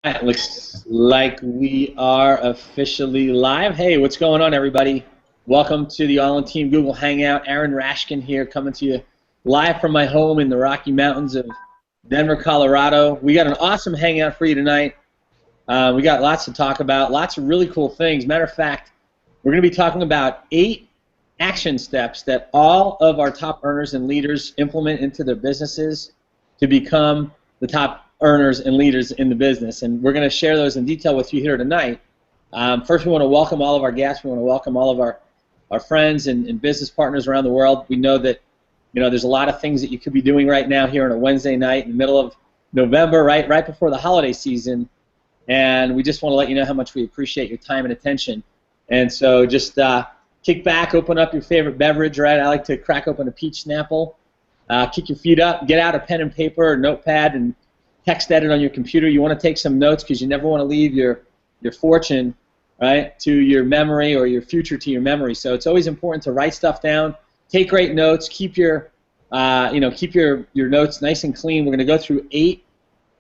It looks like we are officially live. Hey, what's going on, everybody? Welcome to the All in Team Google Hangout. Aaron Rashkin here, coming to you live from my home in the Rocky Mountains of Denver, Colorado. We got an awesome hangout for you tonight. We got lots to talk about, lots of really cool things. Matter of fact, we're going to be talking about 8 action steps that all of our top earners and leaders implement into their businesses to become the top earners and leaders in the business, and we're going to share those in detail with you here tonight. First, we want to welcome all of our guests. We want to welcome all of our friends and business partners around the world. We know that there's a lot of things that you could be doing right now here on a Wednesday night in the middle of November, right before the holiday season, and we just want to let you know how much we appreciate your time and attention. And so just kick back, open up your favorite beverage, right? I like to crack open a peach Snapple, kick your feet up, get out a pen and paper or notepad and text edit on your computer. You want to take some notes because you never want to leave your fortune, right, to your memory or your future to your memory. So it's always important to write stuff down, take great notes, keep your your notes nice and clean. We're going to go through 8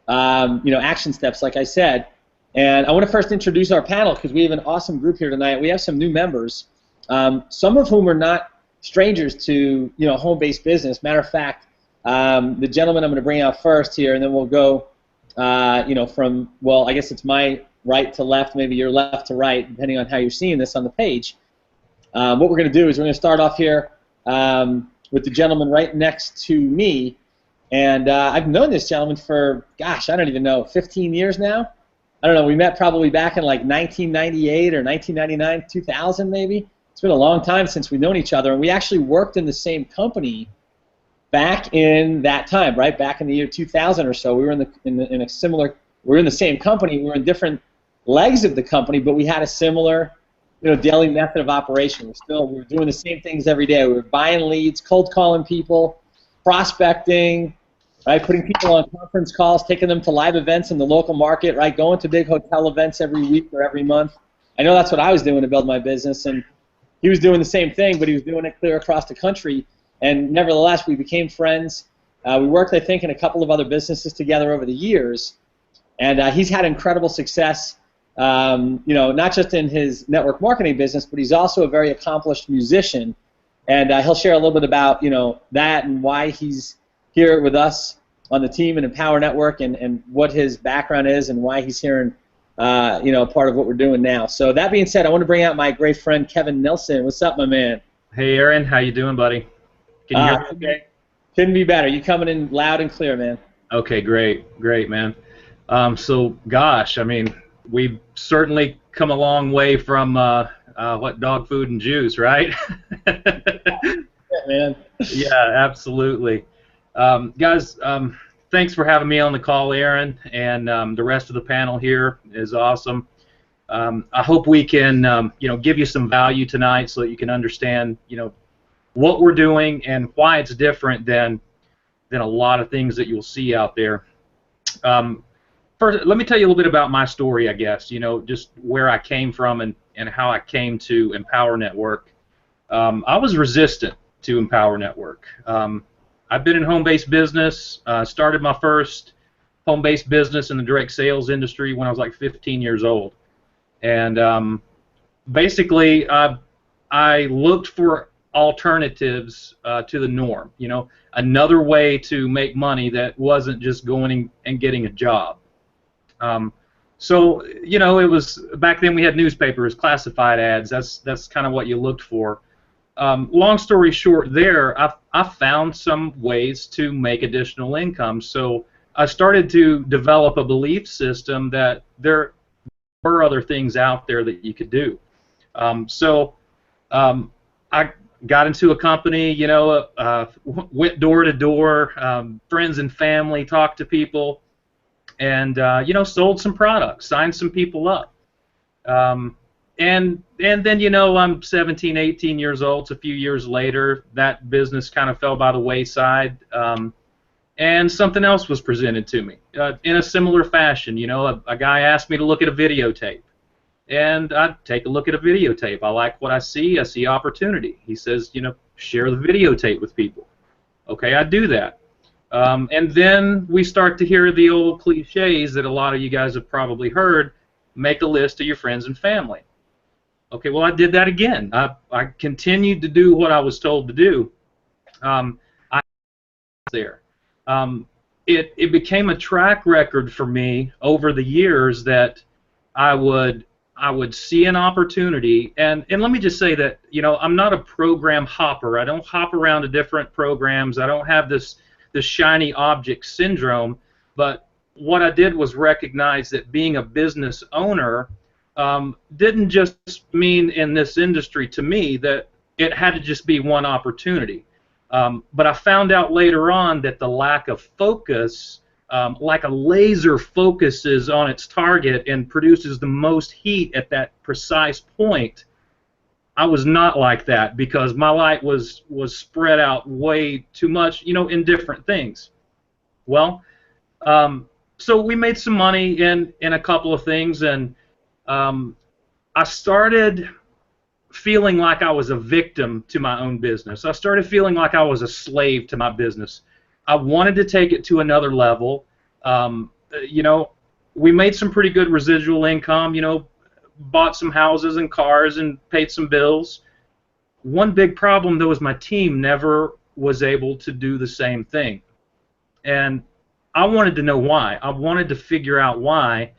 action steps, like I said. And I want to first introduce our panel because we have an awesome group here tonight. We have some new members, some of whom are not strangers to home-based business. Matter of fact, the gentleman I'm going to bring out first here, and then we'll go, from, well, I guess it's my right to left, maybe your left to right, depending on how you're seeing this on the page. What we're going to do is we're going to start off here with the gentleman right next to me, and I've known this gentleman for, gosh, I don't even know, 15 years now? I don't know, we met probably back in like 1998 or 1999, 2000 maybe. It's been a long time since we've known each other, and we actually worked in the same company back in that time, right? Back in the year 2000 or so, we were in a similar. We were in the same company. We were in different legs of the company, but we had a similar, daily method of operation. We were doing the same things every day. We were buying leads, cold calling people, prospecting, right? Putting people on conference calls, taking them to live events in the local market, right? Going to big hotel events every week or every month. I know that's what I was doing to build my business, and he was doing the same thing, but he was doing it clear across the country. And nevertheless, we became friends. We worked, I think, in a couple of other businesses together over the years. And he's had incredible success, not just in his network marketing business, but he's also a very accomplished musician. And he'll share a little bit about, that and why he's here with us on the team and Empower Network and what his background is and why he's here and, part of what we're doing now. So that being said, I want to bring out my great friend, Kevin Nelson. What's up, my man? Hey, Aaron. How you doing, buddy? Can you hear me? Okay. Couldn't be better. You coming in loud and clear, man. Okay, great, man. So, gosh, I mean, we've certainly come a long way from dog food and juice, right? Yeah, man. Yeah, absolutely. Guys, thanks for having me on the call, Aaron, and the rest of the panel here is awesome. I hope we can, give you some value tonight so that you can understand, what we're doing and why it's different than a lot of things that you'll see out there. First, let me tell you a little bit about my story, I guess, just where I came from and how I came to Empower Network. I was resistant to Empower Network. I've been in home-based business, started my first home-based business in the direct sales industry when I was like 15 years old. And basically, I looked for alternatives to the norm, another way to make money that wasn't just going and getting a job. So, it was back then we had newspapers, classified ads. That's kind of what you looked for. Long story short, there I found some ways to make additional income. So I started to develop a belief system that there were other things out there that you could do. I got into a company, went door to door, friends and family, talked to people, and sold some products, signed some people up. And then, I'm 17, 18 years old. So a few years later, that business kind of fell by the wayside, and something else was presented to me in a similar fashion. A guy asked me to look at a videotape. And I take a look at a videotape. I like what I see opportunity. He says, share the videotape with people. Okay, I do that. And then we start to hear the old cliches that a lot of you guys have probably heard: make a list of your friends and family. Okay, well, I did that again. I continued to do what I was told to do. I was there. It became a track record for me over the years that I would see an opportunity, and let me just say that, you know, I'm not a program hopper. I don't hop around to different programs. I don't have this shiny object syndrome. But what I did was recognize that being a business owner didn't just mean in this industry to me that it had to just be one opportunity. But I found out later on that the lack of focus, like a laser focuses on its target and produces the most heat at that precise point, I was not like that, because my light was spread out way too much, you know, in different things. Well, so we made some money in a couple of things, and I started feeling like I was a victim to my own business. I started feeling like I was a slave to my business. I wanted to take it to another level. You know, we made some pretty good residual income, you know, bought some houses and cars and paid some bills. One big problem, though, is my team never was able to do the same thing. And I wanted to know why. I wanted to figure out why.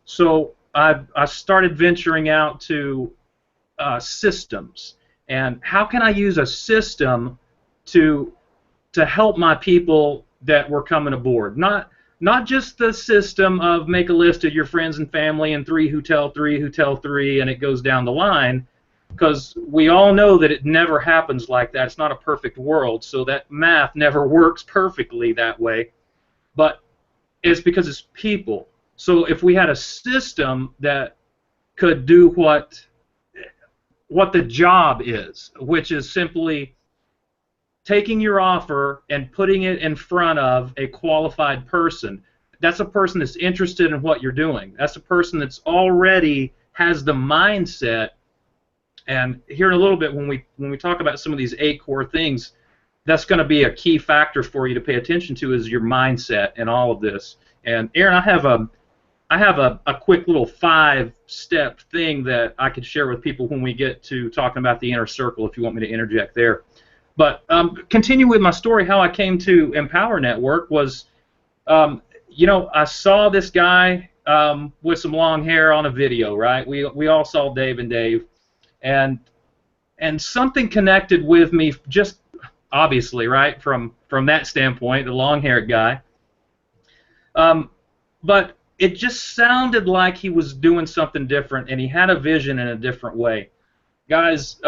So I started venturing out to systems, and how can I use a system to help my people that were coming aboard. Not just the system of make a list of your friends and family and three who tell three, and it goes down the line, because we all know that it never happens like that. It's not a perfect world, so that math never works perfectly that way. But it's because it's people. So if we had a system that could do what the job is, which is simply taking your offer and putting it in front of a qualified person. That's a person that's interested in what you're doing. That's a person that's already has the mindset. And here in a little bit, when we talk about some of these 8 core things, that's going to be a key factor for you to pay attention to, is your mindset in all of this. And Aaron, I have a quick little 5-step thing that I could share with people when we get to talking about the inner circle, if you want me to interject there. But continue with my story. How I came to Empower Network was, you know, I saw this guy with some long hair on a video, right? We all saw Dave and Dave, and something connected with me, just obviously, right, from that standpoint, the long-haired guy. But it just sounded like he was doing something different, and he had a vision in a different way. Guys,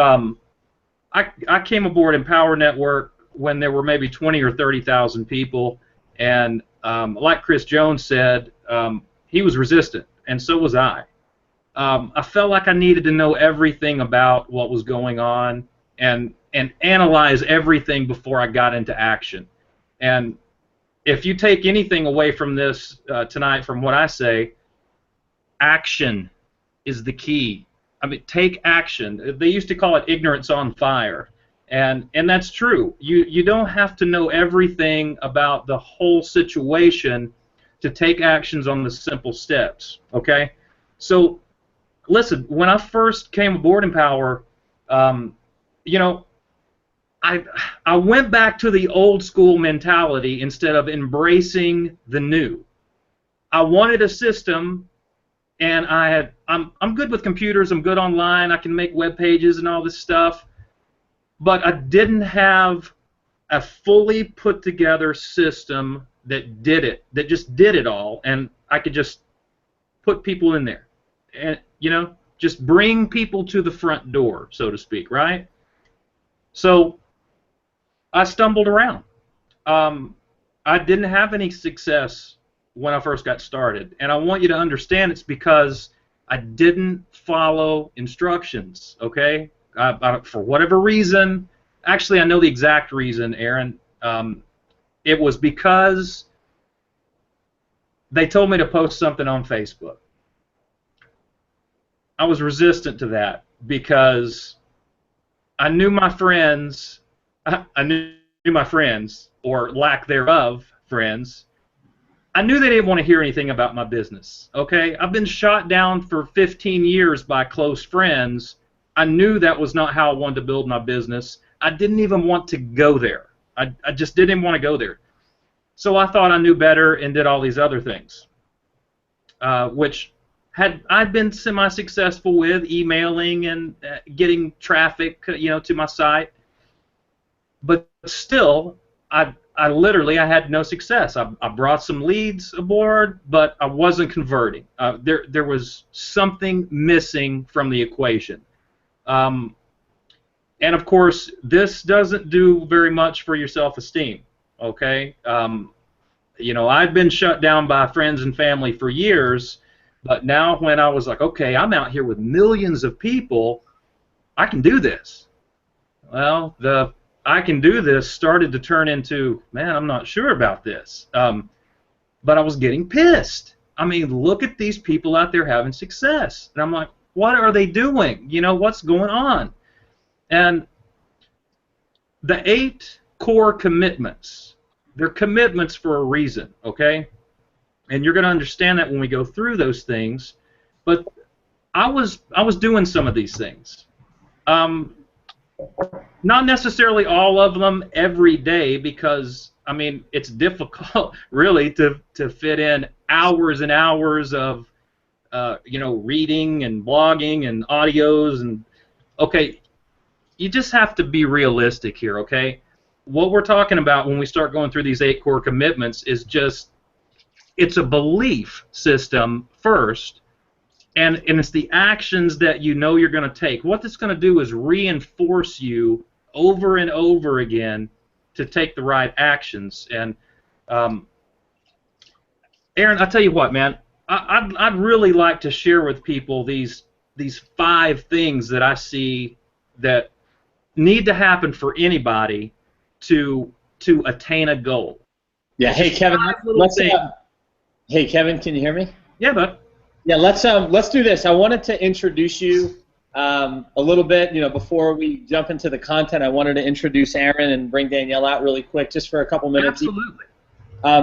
I came aboard Empower Network when there were maybe 20 or 30,000 people, and like Chris Jones said, he was resistant, and so was I. I felt like I needed to know everything about what was going on and analyze everything before I got into action. And if you take anything away from this tonight, from what I say, action is the key. I mean, take action. They used to call it ignorance on fire, and that's true. You don't have to know everything about the whole situation to take actions on the simple steps. Okay, so listen. When I first came aboard Empower, you know, I went back to the old school mentality instead of embracing the new. I wanted a system. And I'm good with computers. I'm good online. I can make web pages and all this stuff. But I didn't have a fully put together system that did it, that just did it all, and I could just put people in there, and you know, just bring people to the front door, so to speak, right? So I stumbled around. I didn't have any success when I first got started, and I want you to understand it's because I didn't follow instructions. Okay, for whatever reason, actually I know the exact reason, Aaron. It was because they told me to post something on Facebook. I was resistant to that because I knew my friends. I knew my friends, or lack thereof, friends, I knew they didn't want to hear anything about my business. Okay, I've been shot down for 15 years by close friends. I knew that was not how I wanted to build my business. I didn't even want to go there. I just didn't want to go there. So I thought I knew better and did all these other things, which I'd been semi-successful with, emailing and getting traffic, to my site. But still, I had no success. I brought some leads aboard, but I wasn't converting. There was something missing from the equation. And of course, this doesn't do very much for your self-esteem. Okay, I'd been shut down by friends and family for years, but now when I was like, okay, I'm out here with millions of people, I can do this. Well, the I can do this started to turn into, man, I'm not sure about this. But I was getting pissed. I mean, look at these people out there having success. And I'm like, what are they doing? What's going on? And the 8 core commitments, they're commitments for a reason, okay? And you're going to understand that when we go through those things. But I was doing some of these things. Not necessarily all of them every day, because I mean it's difficult really to fit in hours and hours of reading and blogging and audios, and okay, you just have to be realistic here, okay? What we're talking about when we start going through these 8 core commitments is just, it's a belief system first, and it's the actions that you're going to take. What it's going to do is reinforce you over and over again to take the right actions. And Aaron, I'll tell you what, man, I'd really like to share with people these 5 things that I see that need to happen for anybody to attain a goal. Yeah. Hey, Kevin. Hey, Kevin. Can you hear me? Yeah, bud. Yeah. Let's do this. I wanted to introduce you a little bit. Before we jump into the content, I wanted to introduce Aaron and bring Danielle out really quick, just for a couple minutes. Absolutely.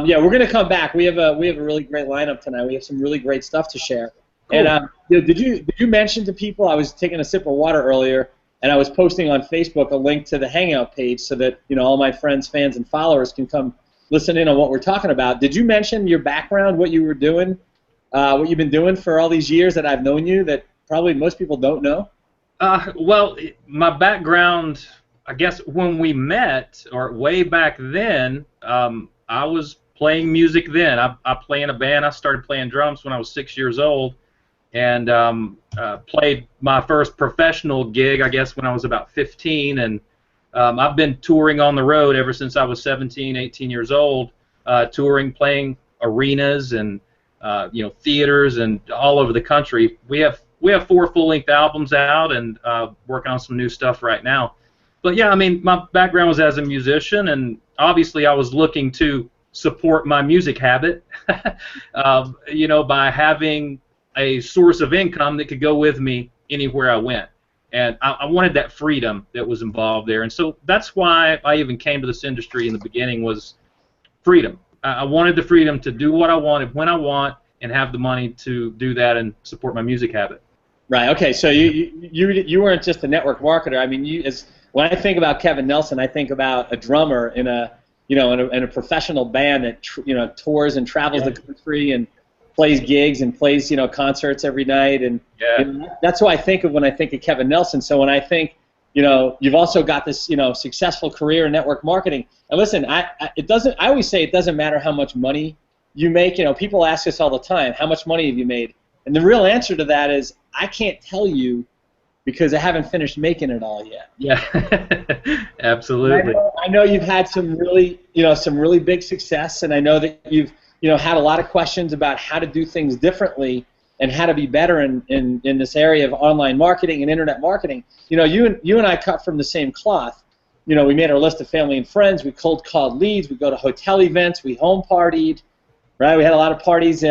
Yeah, we're gonna come back. We have a really great lineup tonight. We have some really great stuff to share. Cool. And did you mention to people? I was taking a sip of water earlier, and I was posting on Facebook a link to the Hangout page so that all my friends, fans, and followers can come listen in on what we're talking about. Did you mention your background, what you were doing, what you've been doing for all these years that I've known you, that probably most people don't know? Well, my background, I guess when we met, or way back then, I was playing music then. I play in a band. I started playing drums when I was 6 years old, and played my first professional gig, I guess, when I was about 15. And I've been touring on the road ever since I was 17, 18 years old, touring, playing arenas and theaters and all over the country. We have 4 full-length albums out, and working on some new stuff right now. But yeah, I mean, my background was as a musician, and obviously I was looking to support my music habit, by having a source of income that could go with me anywhere I went. And I wanted that freedom that was involved there. And so that's why I even came to this industry in the beginning, was freedom. I wanted the freedom to do what I wanted when I want, and have the money to do that and support my music habit. Right. Okay. So you weren't just a network marketer. I mean, when I think about Kevin Nelson, I think about a drummer in a professional band that tours and travels the country and plays gigs and plays concerts every night, and that's who I think of when I think of Kevin Nelson. So when I think you've also got this successful career in network marketing. And listen, I always say it doesn't matter how much money you make. People ask us all the time, how much money have you made? And the real answer to that is, I can't tell you, because I haven't finished making it all yet. Yeah, absolutely. I know you've had some really big success, and I know that you've had a lot of questions about how to do things differently and how to be better in this area of online marketing and internet marketing. You and I cut from the same cloth. We made our list of family and friends. We cold called leads. We go to hotel events. We home partied. Right? We had a lot of parties.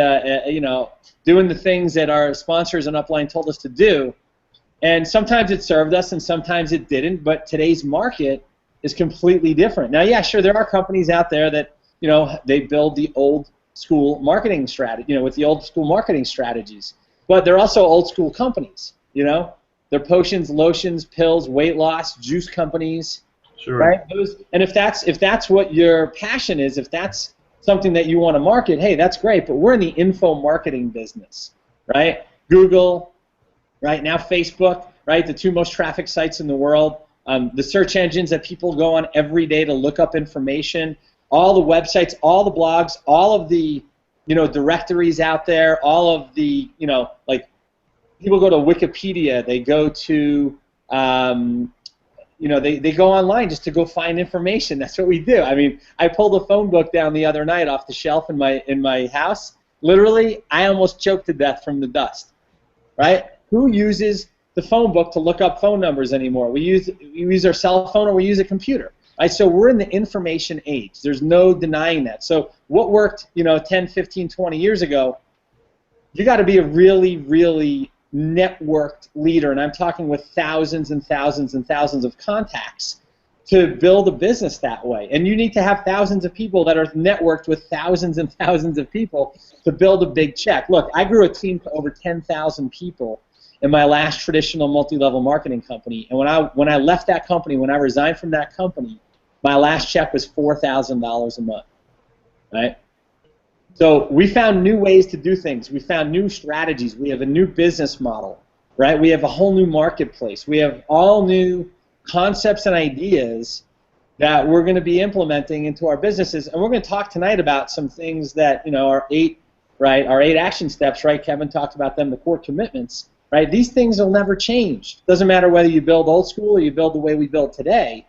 Doing the things that our sponsors and upline told us to do. And sometimes it served us, and sometimes it didn't. But today's market is completely different. Now, yeah, sure, there are companies out there that they build the old school marketing strategy, with the old school marketing strategies. But they're also old school companies, They're potions, lotions, pills, weight loss, juice companies, Sure. right? And if that's what your passion is, if that's something that you want to market, hey, that's great. But we're in the info marketing business, right? Google, right now Facebook, right? The two most trafficked sites in the world. The search engines that people go on every day to look up information, all the websites, all the blogs, all of the directories out there, all of the like people go to Wikipedia, they go to they go online just to go find information. That's what we do. I mean, I pulled a phone book down the other night off the shelf in my house. Literally, I almost choked to death from the dust. Right? Who uses the phone book to look up phone numbers anymore? We use our cell phone or we use a computer. Right? So we're in the information age. There's no denying that. So what worked 10, 15, 20 years ago, you got to be a really, really networked leader, and I'm talking with thousands and thousands and thousands of contacts to build a business that way. And you need to have thousands of people that are networked with thousands and thousands of people to build a big check. Look, I grew a team to over 10,000 people in my last traditional multi-level marketing company, and when I left that company, when I resigned from that company, my last check was $4,000 a month, right? So we found new ways to do things. We found new strategies. We have a new business model, right? We have a whole new marketplace. We have all new concepts and ideas that we're going to be implementing into our businesses. And we're going to talk tonight about some things that, our eight action steps, right? Kevin talked about them, the core commitments, right? These things will never change. Doesn't matter whether you build old school or you build the way we build today,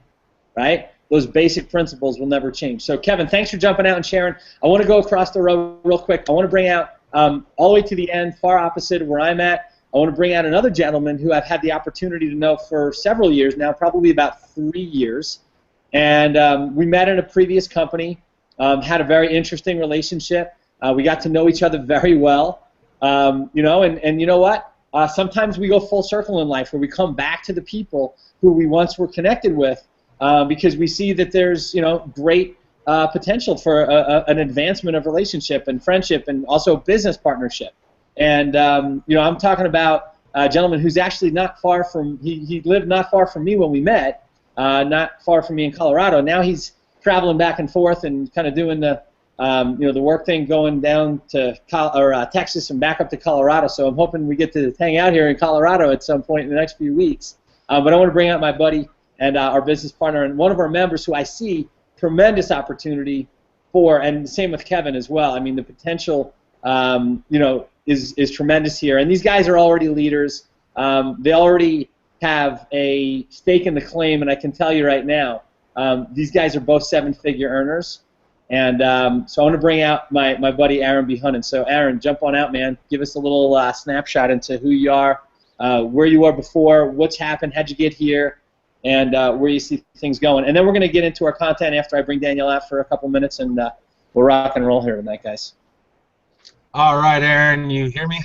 right? Those basic principles will never change. So, Kevin, thanks for jumping out and sharing. I want to go across the row real quick. I want to bring out, all the way to the end, far opposite of where I'm at, I want to bring out another gentleman who I've had the opportunity to know for several years now, probably about 3 years. And we met in a previous company, had a very interesting relationship. We got to know each other very well. And you know what? Sometimes we go full circle in life where we come back to the people who we once were connected with. Because we see that there's great potential for an advancement of relationship and friendship and also business partnership. And I'm talking about a gentleman who's actually not far from he lived not far from me when we met, not far from me in Colorado. Now he's traveling back and forth and kind of doing the the work thing, going down to Texas and back up to Colorado. So I'm hoping we get to hang out here in Colorado at some point in the next few weeks. But I want to bring out my buddy and our business partner, and one of our members who I see tremendous opportunity for, and the same with Kevin as well. I mean, the potential, is tremendous here. And these guys are already leaders. They already have a stake in the claim, and I can tell you right now, these guys are both seven-figure earners. And so I want to bring out my buddy Aaron B. Hunnan. So Aaron, jump on out, man. Give us a little snapshot into who you are, where you were before, what's happened, how'd you get here, and where you see things going. And then we're going to get into our content after I bring Danielle out for a couple minutes, and we'll rock and roll here tonight, guys. All right, Aaron, you hear me?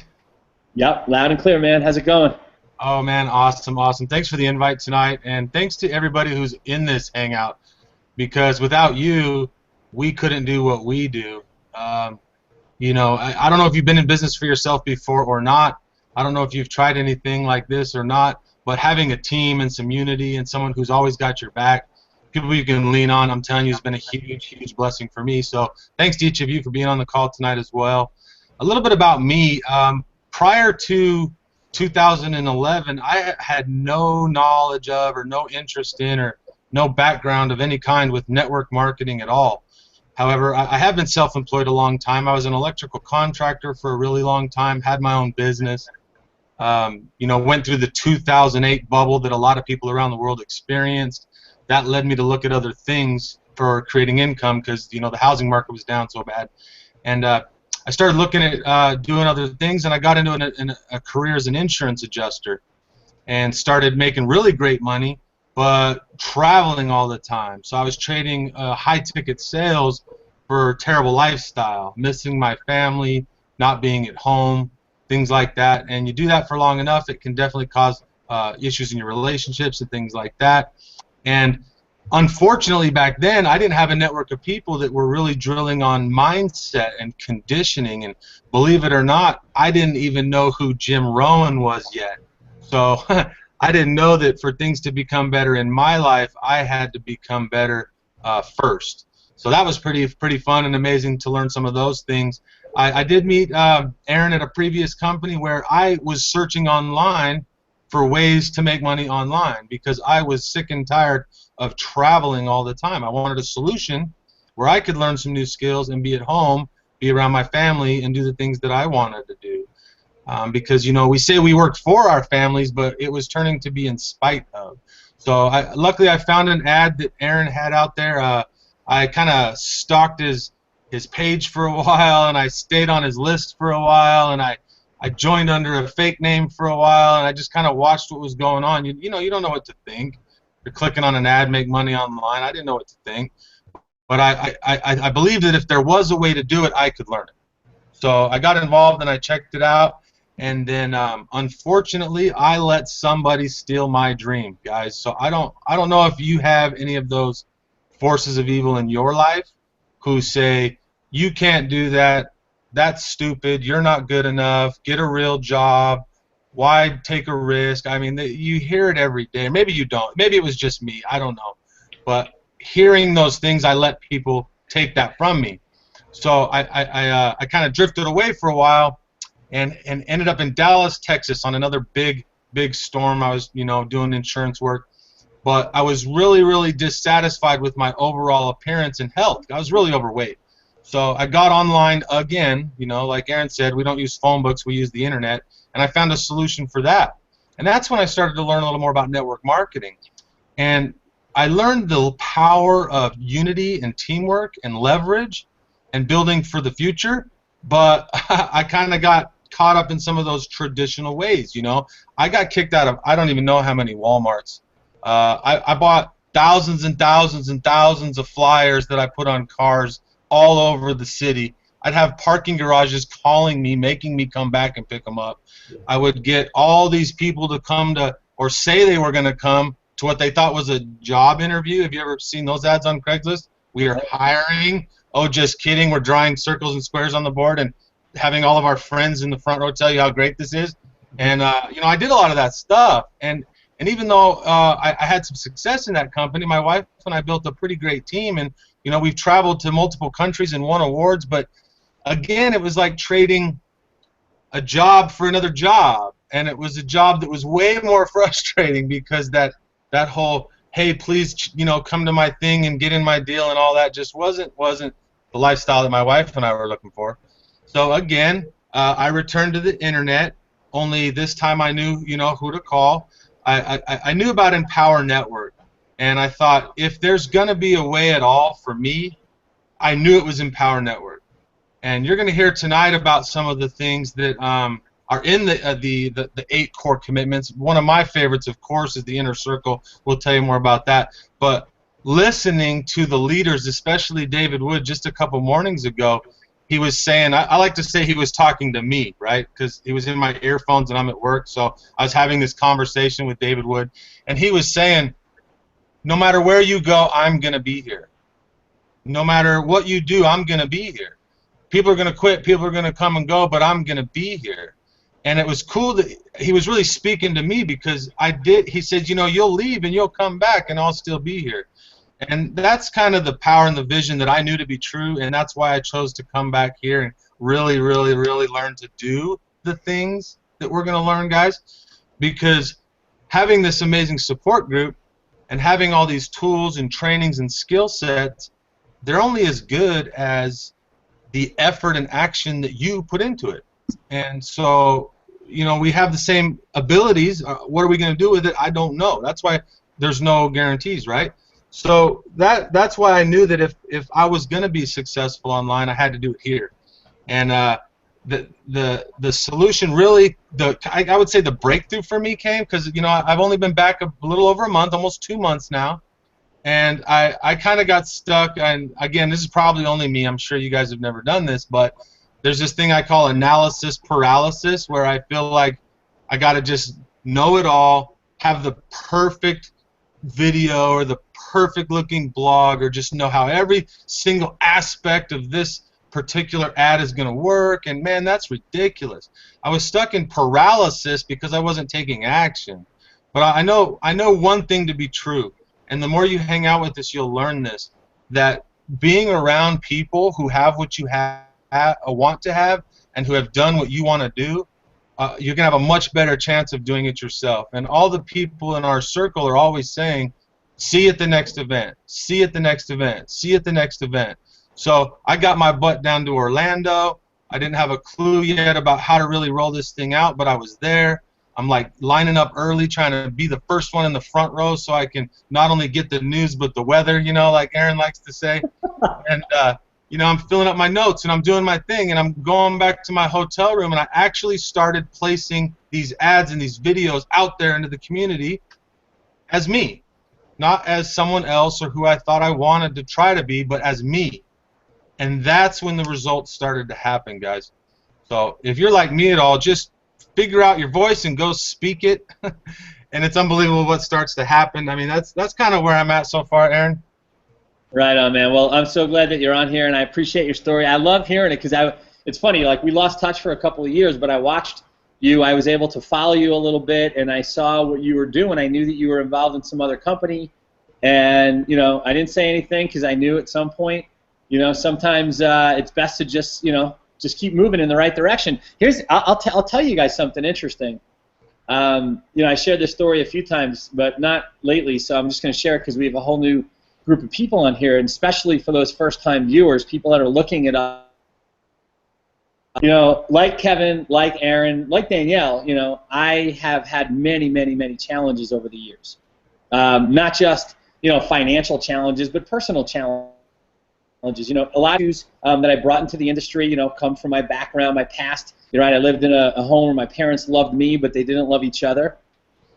Yep, loud and clear, man. How's it going? Oh, man, awesome, awesome. Thanks for the invite tonight, and thanks to everybody who's in this hangout, because without you, we couldn't do what we do. I don't know if you've been in business for yourself before or not. I don't know if you've tried anything like this or not. But having a team and some unity and someone who's always got your back, people you can lean on, I'm telling you, has been a huge, huge blessing for me. So thanks to each of you for being on the call tonight as well. A little bit about me. Prior to 2011, I had no knowledge of or no interest in or no background of any kind with network marketing at all. However, I have been self-employed a long time. I was an electrical contractor for a really long time, had my own business. Went through the 2008 bubble that a lot of people around the world experienced. That led me to look at other things for creating income because, the housing market was down so bad. And I started looking at doing other things, and I got into a career as an insurance adjuster and started making really great money, but traveling all the time. So I was trading high-ticket sales for a terrible lifestyle, missing my family, not being at home, things like that. And you do that for long enough, it can definitely cause issues in your relationships and things like that. And unfortunately, back then, I didn't have a network of people that were really drilling on mindset and conditioning. And believe it or not, I didn't even know who Jim Rohn was yet. So I didn't know that for things to become better in my life, I had to become better first. So that was pretty fun and amazing to learn some of those things. I did meet Aaron at a previous company where I was searching online for ways to make money online because I was sick and tired of traveling all the time. I wanted a solution where I could learn some new skills and be at home, be around my family, and do the things that I wanted to do. Because, you know, we say we work for our families, but it was turning to be in spite of. So luckily I found an ad that Aaron had out there. I kind of stalked his page for a while, and I stayed on his list for a while, and I joined under a fake name for a while, and I just kind of watched what was going on. You know, you don't know what to think. You're clicking on an ad, make money online. I didn't know what to think. But I believed that if there was a way to do it, I could learn it. So I got involved, and I checked it out. And then, unfortunately, I let somebody steal my dream, guys. So I don't know if you have any of those forces of evil in your life who say, you can't do that, that's stupid, you're not good enough, get a real job, why take a risk? I mean, you hear it every day. Maybe you don't. Maybe it was just me. I don't know. But hearing those things, I let people take that from me. So I kind of drifted away for a while and ended up in Dallas, Texas on another big storm. I was, you know, doing insurance work. But I was really dissatisfied with my overall appearance and health. I was really overweight. So I got online again. You know, like Aaron said, we don't use phone books, we use the internet. And I found a solution for that. And that's when I started to learn a little more about network marketing. And I learned the power of unity and teamwork and leverage and building for the future. But I kind of got caught up in some of those traditional ways, you know. I got kicked out of, I don't even know how many Walmarts. I bought thousands and thousands and thousands of flyers that I put on cars all over the city. I'd have parking garages calling me, making me come back and pick them up. I would get all these people to come to, or say they were going to come to what they thought was a job interview. Have you ever seen those ads on Craigslist? We are hiring. Oh, just kidding. We're drawing circles and squares on the board and having all of our friends in the front row tell you how great this is. And, you know, I did a lot of that stuff. And even though I had some success in that company, my wife and I built a pretty great team. And, you know, we've traveled to multiple countries and won awards. But, again, it was like trading a job for another job. And it was a job that was way more frustrating because that whole, hey, please, you know, come to my thing and get in my deal and all that just wasn't the lifestyle that my wife and I were looking for. So, again, I returned to the internet, only this time I knew, you know, who to call. I knew about Empower Network, and I thought if there's going to be a way at all for me, I knew it was Empower Network. And you're going to hear tonight about some of the things that are in the 8 core commitments. One of my favorites, of course, is the inner circle. We'll tell you more about that. But listening to the leaders, especially David Wood, just a couple mornings ago, he was saying, I like to say he was talking to me, right? Because he was in my earphones and I'm at work. So I was having this conversation with David Wood, and he was saying, no matter where you go, I'm going to be here. No matter what you do, I'm going to be here. People are going to quit, people are going to come and go, but I'm going to be here. And it was cool that he was really speaking to me because he said, you know, you'll leave and you'll come back and I'll still be here. And that's kind of the power and the vision that I knew to be true, and that's why I chose to come back here and really learn to do the things that we're going to learn, guys, because having this amazing support group and having all these tools and trainings and skill sets, they're only as good as the effort and action that you put into it. And so, you know, we have the same abilities. What are we going to do with it? I don't know. That's why there's no guarantees, right? So that's why I knew that if I was going to be successful online, I had to do it here. And the solution really, I would say the breakthrough for me came because, you know, I've only been back a little over a month, almost 2 months now. And I kind of got stuck. And, again, this is probably only me. I'm sure you guys have never done this. But there's this thing I call analysis paralysis where I feel like I got to just know it all, have the perfect video or the perfect looking blog or just know how every single aspect of this particular ad is going to work, and man, that's ridiculous. I was stuck in paralysis because I wasn't taking action. But I know one thing to be true, and the more you hang out with this, you'll learn this, that being around people who have what you want to have and who have done what you want to do, you're going to have a much better chance of doing it yourself. And all the people in our circle are always saying, see you at the next event, see you at the next event, see you at the next event. So I got my butt down to Orlando. I didn't have a clue yet about how to really roll this thing out, but I was there. I'm like lining up early, trying to be the first one in the front row so I can not only get the news but the weather, you know, like Aaron likes to say. And, you know, I'm filling up my notes and I'm doing my thing, and I'm going back to my hotel room, and I actually started placing these ads and these videos out there into the community as me, not as someone else or who I thought I wanted to try to be, but as me. And that's when the results started to happen, guys. So if you're like me at all, just figure out your voice and go speak it. And it's unbelievable what starts to happen. I mean, that's kind of where I'm at so far, Aaron. Right on, man. Well, I'm so glad that you're on here, and I appreciate your story. I love hearing it because it's funny. Like, we lost touch for a couple of years, but I watched you. I was able to follow you a little bit, and I saw what you were doing. I knew that you were involved in some other company, and, you know, I didn't say anything because I knew at some point, you know, sometimes it's best to just, you know, just keep moving in the right direction. I'll tell you guys something interesting. You know, I shared this story a few times, but not lately, so I'm just going to share it because we have a whole new group of people on here, and especially for those first-time viewers, people that are looking at us. You know, like Kevin, like Aaron, like Danielle, you know, I have had many, many, many challenges over the years. Not just, you know, financial challenges, but personal challenges. You know, a lot of issues that I brought into the industry, you know, come from my background, my past. You know, right? I lived in a home where my parents loved me, but they didn't love each other.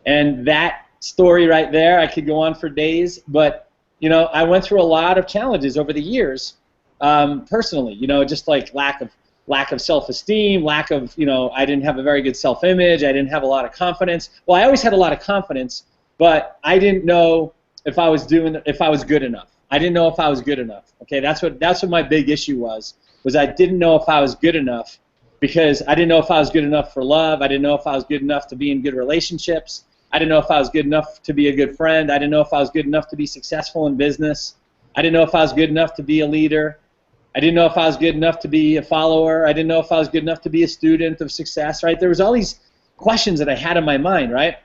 And that story right there, I could go on for days. But, you know, I went through a lot of challenges over the years, personally. You know, just like lack of self-esteem, lack of, you know, I didn't have a very good self-image. I didn't have a lot of confidence. Well, I always had a lot of confidence, but I didn't know if I was good enough. I didn't know if I was good enough. Okay, that's what my big issue was I didn't know if I was good enough, because I didn't know if I was good enough for love. I didn't know if I was good enough to be in good relationships. I didn't know if I was good enough to be a good friend. I didn't know if I was good enough to be successful in business. I didn't know if I was good enough to be a leader. I didn't know if I was good enough to be a follower. I didn't know if I was good enough to be a student of success, right? There was all these questions that I had in my mind, right?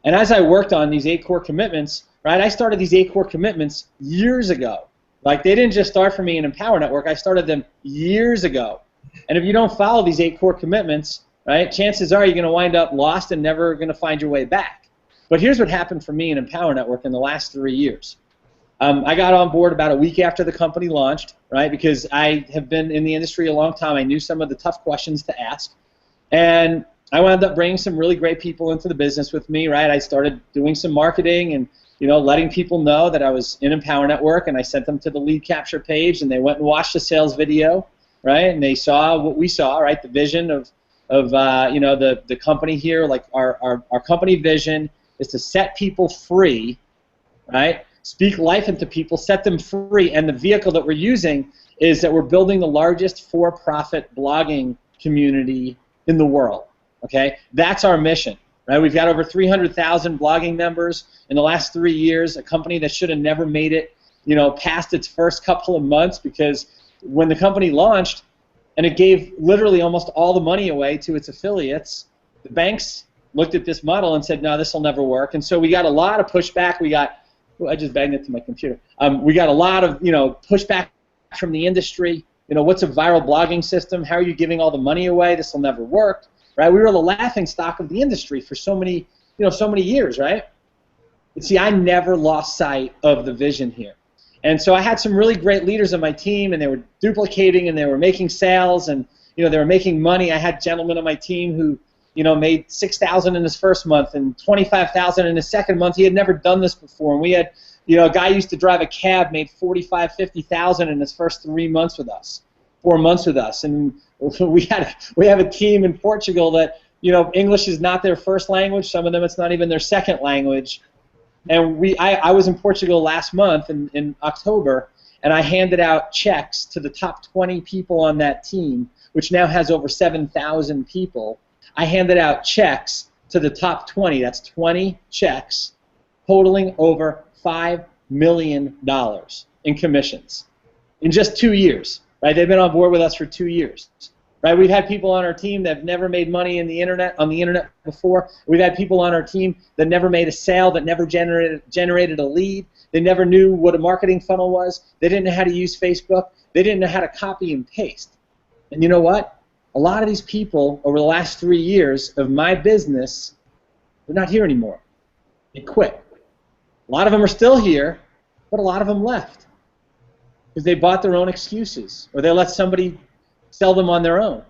And as I worked on these 8 core commitments, right, I started these 8 core commitments years ago. Like, they didn't just start for me in Empower Network. I started them years ago. And if you don't follow these 8 core commitments, right, chances are you're going to wind up lost and never going to find your way back. But here's what happened for me in Empower Network in the last 3 years. I got on board about a week after the company launched, right, because I have been in the industry a long time. I knew some of the tough questions to ask. And I wound up bringing some really great people into the business with me, right? I started doing some marketing and, you know, letting people know that I was in Empower Network, and I sent them to the lead capture page, and they went and watched the sales video, right? And they saw what we saw, right? The vision of you know, the company here. Like, our company vision is to set people free, right? Speak life into people, set them free, and the vehicle that we're using is that we're building the largest for-profit blogging community in the world. Okay, that's our mission. Right? We've got over 300,000 blogging members in the last 3 years, a company that should have never made it, you know, past its first couple of months, because when the company launched and it gave literally almost all the money away to its affiliates, the banks looked at this model and said, no, this will never work. And so we got a lot of pushback. We got, oh, I just banged it to my computer. We got a lot of, you know, pushback from the industry. You know, what's a viral blogging system? How are you giving all the money away? This will never work. Right? We were the laughing stock of the industry for so many years, right? And see, I never lost sight of the vision here. And so I had some really great leaders on my team, and they were duplicating, and they were making sales, and, you know, they were making money. I had gentlemen on my team who, you know, made $6,000 in his first month and $25,000 in his second month. He had never done this before. And we had, you know, a guy used to drive a cab, made $45,000, $50,000 in his first 3 months with us, 4 months with us, and we have a team in Portugal that, you know, English is not their first language. Some of them it's not even their second language, And I was in Portugal last month in October, and I handed out checks to the top 20 people on that team, which now has over 7,000 people. I handed out checks to the top 20. That's 20 checks totaling over $5 million in commissions in just 2 years. Right? They've been on board with us for 2 years. Right? We've had people on our team that have never made money on the internet before. We've had people on our team that never made a sale, that never generated a lead. They never knew what a marketing funnel was. They didn't know how to use Facebook. They didn't know how to copy and paste. And you know what? A lot of these people over the last 3 years of my business, they're not here anymore. They quit. A lot of them are still here, but a lot of them left because they bought their own excuses, or they let somebody sell them on their own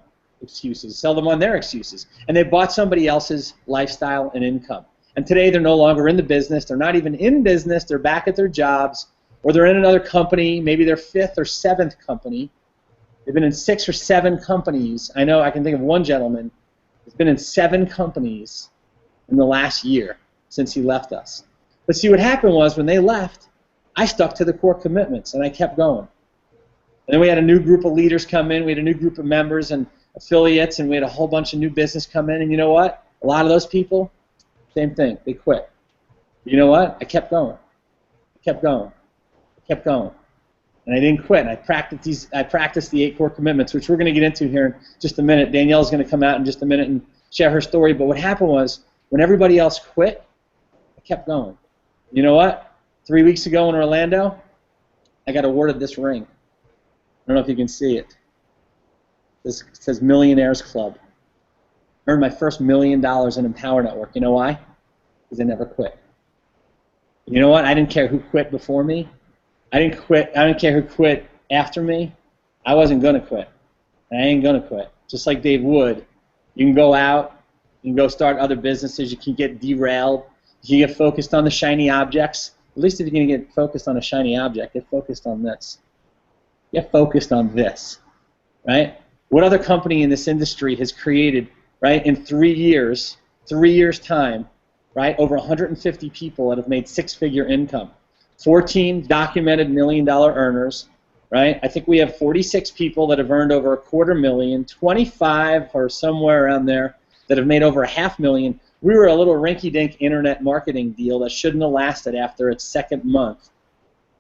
excuses, sell them on their excuses, and they bought somebody else's lifestyle and income. And today they're no longer in the business. They're not even in business. They're back at their jobs, or they're in another company, maybe their 5th or 7th company. They've been in 6 or 7 companies. I know I can think of one gentleman who's been in 7 companies in the last year since he left us. But see, what happened was when they left, I stuck to the core commitments, and I kept going. And then we had a new group of leaders come in. We had a new group of members and affiliates, and we had a whole bunch of new business come in. And you know what? A lot of those people, same thing. They quit. You know what? I kept going. I kept going. I kept going. And I didn't quit. I practiced the 8 core commitments, which we're going to get into here in just a minute. Danielle's going to come out in just a minute and share her story. But what happened was when everybody else quit, I kept going. You know what? 3 weeks ago in Orlando, I got awarded this ring. I don't know if you can see it. It says Millionaires Club. I earned my first $1 million in Empower Network. You know why? Because I never quit. You know what? I didn't care who quit before me. I didn't quit. I didn't care who quit after me. I wasn't going to quit. And I ain't going to quit. Just like Dave Wood, you can go out, you can go start other businesses, you can get derailed, you can get focused on the shiny objects. At least if you're going to get focused on a shiny object, get focused on this. Get focused on this, right? What other company in this industry has created, right, in 3 years, 3 years' time, right, over 150 people that have made 6-figure income, 14 documented $1 million earners, right? I think we have 46 people that have earned over $250,000, 25 or somewhere around there that have made over $500,000. We were a little rinky-dink internet marketing deal that shouldn't have lasted after its 2nd month.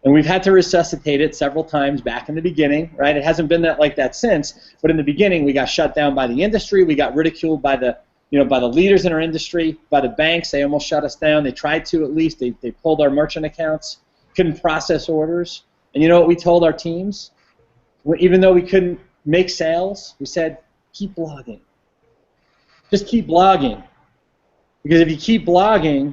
And we've had to resuscitate it several times back in the beginning, right? It hasn't been like that since, but in the beginning we got shut down by the industry, we got ridiculed by the leaders in our industry, by the banks. They almost shut us down. They tried to at least. They pulled our merchant accounts, couldn't process orders. And you know what we told our teams? Even though we couldn't make sales, we said, keep blogging. Just keep blogging. Because if you keep blogging,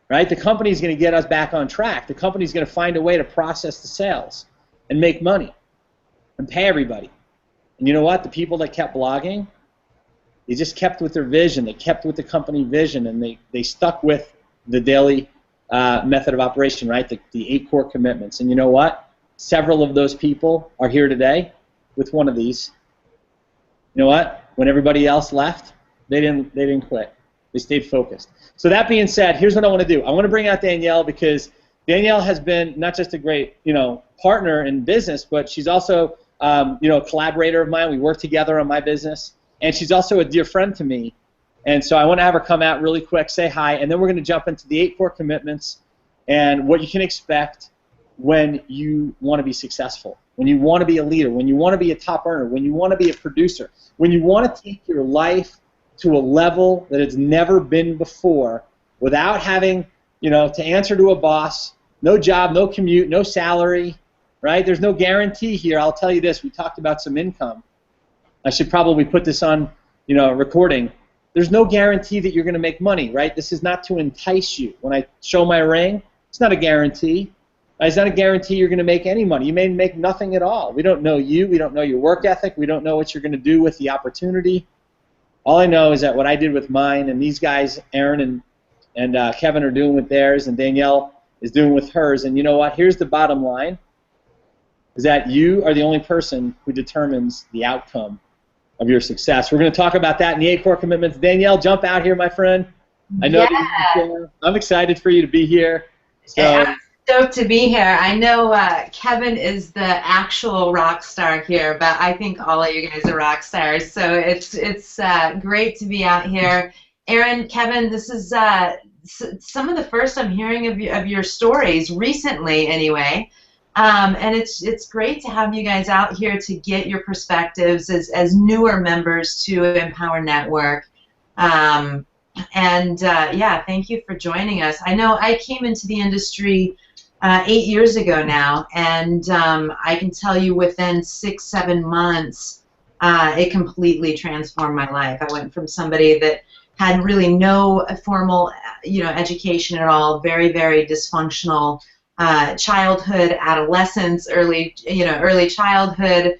right, the company's going to get us back on track. The company's going to find a way to process the sales and make money and pay everybody. And you know what? The people that kept blogging, they just kept with their vision. They kept with the company vision, and they stuck with the daily method of operation, right, the 8 core commitments. And you know what? Several of those people are here today with one of these. You know what? When everybody else left, they didn't quit. They stayed focused. So that being said, here's what I want to do. I want to bring out Danielle because Danielle has been not just a great, partner in business, but she's also, a collaborator of mine. We work together on my business, and she's also a dear friend to me. And so I want to have her come out really quick, say hi, and then we're going to jump into the 8 core commitments and what you can expect when you want to be successful, when you want to be a leader, when you want to be a top earner, when you want to be a producer, when you want to take your life to a level that it's never been before without having, to answer to a boss, no job, no commute, no salary, right? There's no guarantee here. I'll tell you this. We talked about some income. I should probably put this on, recording. There's no guarantee that you're going to make money, right? This is not to entice you. When I show my ring, it's not a guarantee. It's not a guarantee you're going to make any money. You may make nothing at all. We don't know you. We don't know your work ethic. We don't know what you're going to do with the opportunity. All I know is that what I did with mine, and these guys, Aaron and Kevin, are doing with theirs, and Danielle is doing with hers. And you know what? Here's the bottom line, is that you are the only person who determines the outcome of your success. We're going to talk about that in the 8 core commitments. Danielle, jump out here, my friend. I know Yeah, that I'm excited for you to be here. So I'm stoked to be here. I know Kevin is the actual rock star here, but I think all of you guys are rock stars. So it's great to be out here. Aaron, Kevin, this is some of the first I'm hearing of your stories recently, anyway. And it's great to have you guys out here to get your perspectives as newer members to Empower Network. Yeah, thank you for joining us. I know I came into the industry 8 years ago now, and I can tell you within 6, 7 months, it completely transformed my life. I went from somebody that had really no formal, education at all, very, very dysfunctional childhood, adolescence, early childhood,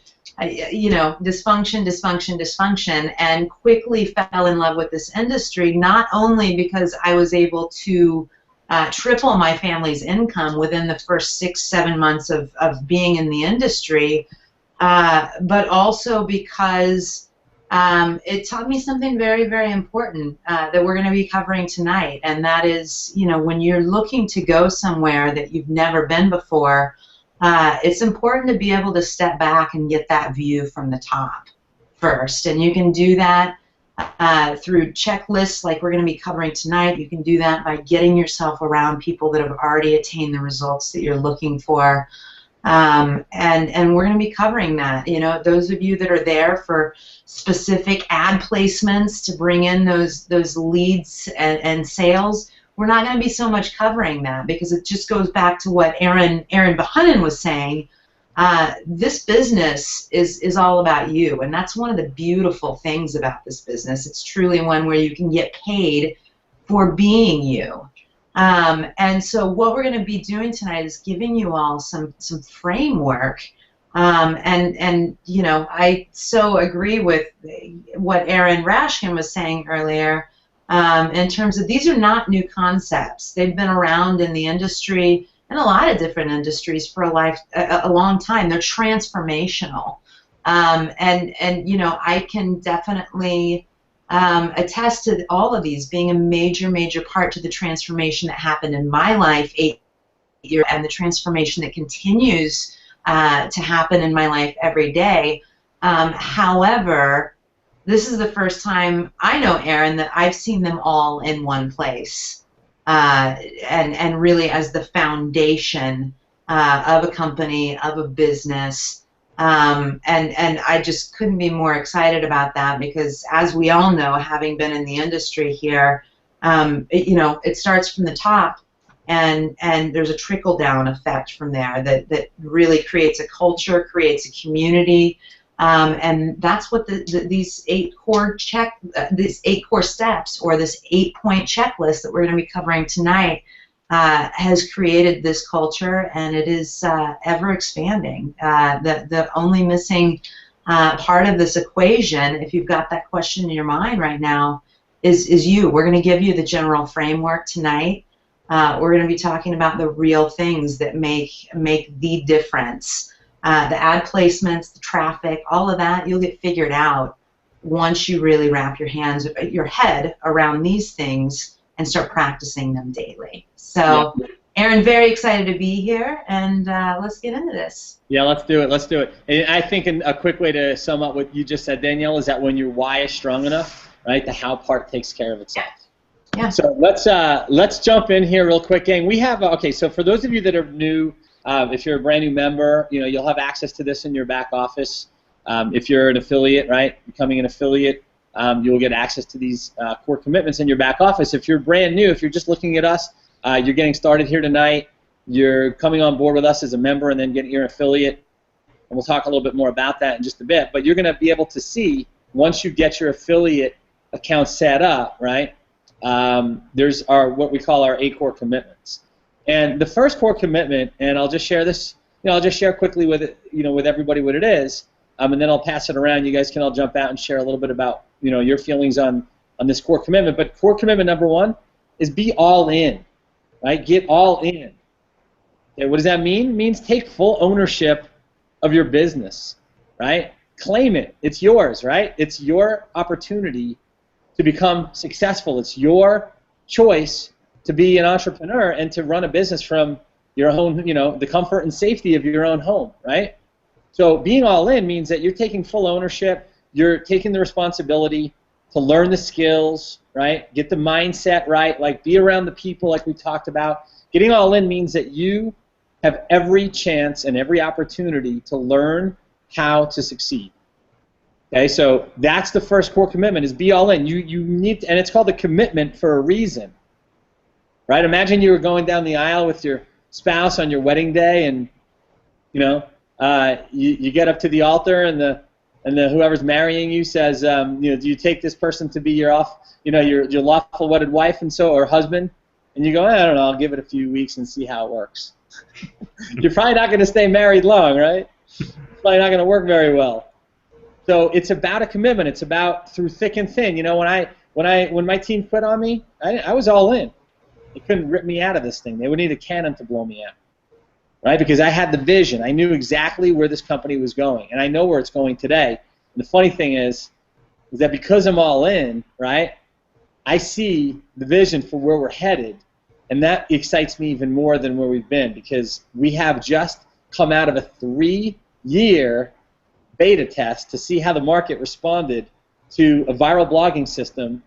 dysfunction, and quickly fell in love with this industry, not only because I was able to triple my family's income within the first 6, 7 months of being in the industry, but also because it taught me something very, very important that we're going to be covering tonight, and that is, when you're looking to go somewhere that you've never been before, it's important to be able to step back and get that view from the top first. And you can do that through checklists like we're going to be covering tonight. You can do that by getting yourself around people that have already attained the results that you're looking for. And we're going to be covering that. Those of you that are there for specific ad placements to bring in those leads and sales, we're not going to be so much covering that, because it just goes back to what Aaron Bahunin was saying. This business is all about you, and that's one of the beautiful things about this business. It's truly one where you can get paid for being you. And so what we're going to be doing tonight is giving you all some framework. I so agree with what Aaron Rashkin was saying earlier, in terms of these are not new concepts. They've been around in the industry, in a lot of different industries, for a long time. They're transformational. I can definitely attest to all of these being a major, major part to the transformation that happened in my life 8 years, and the transformation that continues to happen in my life every day. However, this is the first time I know, Aaron, that I've seen them all in one place, and really as the foundation of a company, of a business. And I just couldn't be more excited about that, because as we all know, having been in the industry here, it starts from the top, and there's a trickle-down effect from there that really creates a culture, creates a community, and that's what these 8 core steps, or this 8-point checklist that we're going to be covering tonight, has created this culture, and it is ever expanding. The only missing part of this equation, if you've got that question in your mind right now, is you. We're going to give you the general framework tonight. We're going to be talking about the real things that make the difference. The ad placements, the traffic, all of that, you'll get figured out once you really wrap your head around these things and start practicing them daily. So, yeah. Aaron, very excited to be here, and let's get into this. Yeah, let's do it. Let's do it. And I think a quick way to sum up what you just said, Danielle, is that when your why is strong enough, right, the how part takes care of itself. Yeah. So let's jump in here real quick, gang. We have okay. So for those of you that are new, if you're a brand new member, you'll have access to this in your back office. If you're an affiliate, right, becoming an affiliate, you'll get access to these core commitments in your back office. If you're brand new, if you're just looking at us, you're getting started here tonight, you're coming on board with us as a member and then getting your affiliate, and we'll talk a little bit more about that in just a bit, but you're going to be able to see, once you get your affiliate account set up, right, there's what we call our 8 core commitments. And the first core commitment, and I'll just share this, I'll just share quickly with it, with everybody what it is, and then I'll pass it around. You guys can all jump out and share a little bit about, your feelings on this core commitment. But core commitment number 1 is be all in, right? Get all in. Okay, what does that mean? It means take full ownership of your business, right? Claim it. It's yours, right? It's your opportunity to become successful. It's your choice to be an entrepreneur and to run a business from your own, the comfort and safety of your own home, right? So being all in means that you're taking full ownership, you're taking the responsibility to learn the skills, right? Get the mindset right, like be around the people like we talked about. Getting all in means that you have every chance and every opportunity to learn how to succeed. Okay, so that's the first core commitment, is be all in. You need to, and it's called a commitment for a reason, right? Imagine you were going down the aisle with your spouse on your wedding day, and you get up to the altar, and the whoever's marrying you says, do you take this person to be your lawful wedded wife or husband? And you go, I don't know, I'll give it a few weeks and see how it works. You're probably not going to stay married long, right? It's probably not going to work very well. So it's about a commitment. It's about through thick and thin. When my team quit on me, I was all in. They couldn't rip me out of this thing. They would need a cannon to blow me out, right? Because I had the vision. I knew exactly where this company was going, and I know where it's going today. And the funny thing is that because I'm all in, right, I see the vision for where we're headed, and that excites me even more than where we've been, because we have just come out of a 3-year beta test to see how the market responded to a viral blogging system,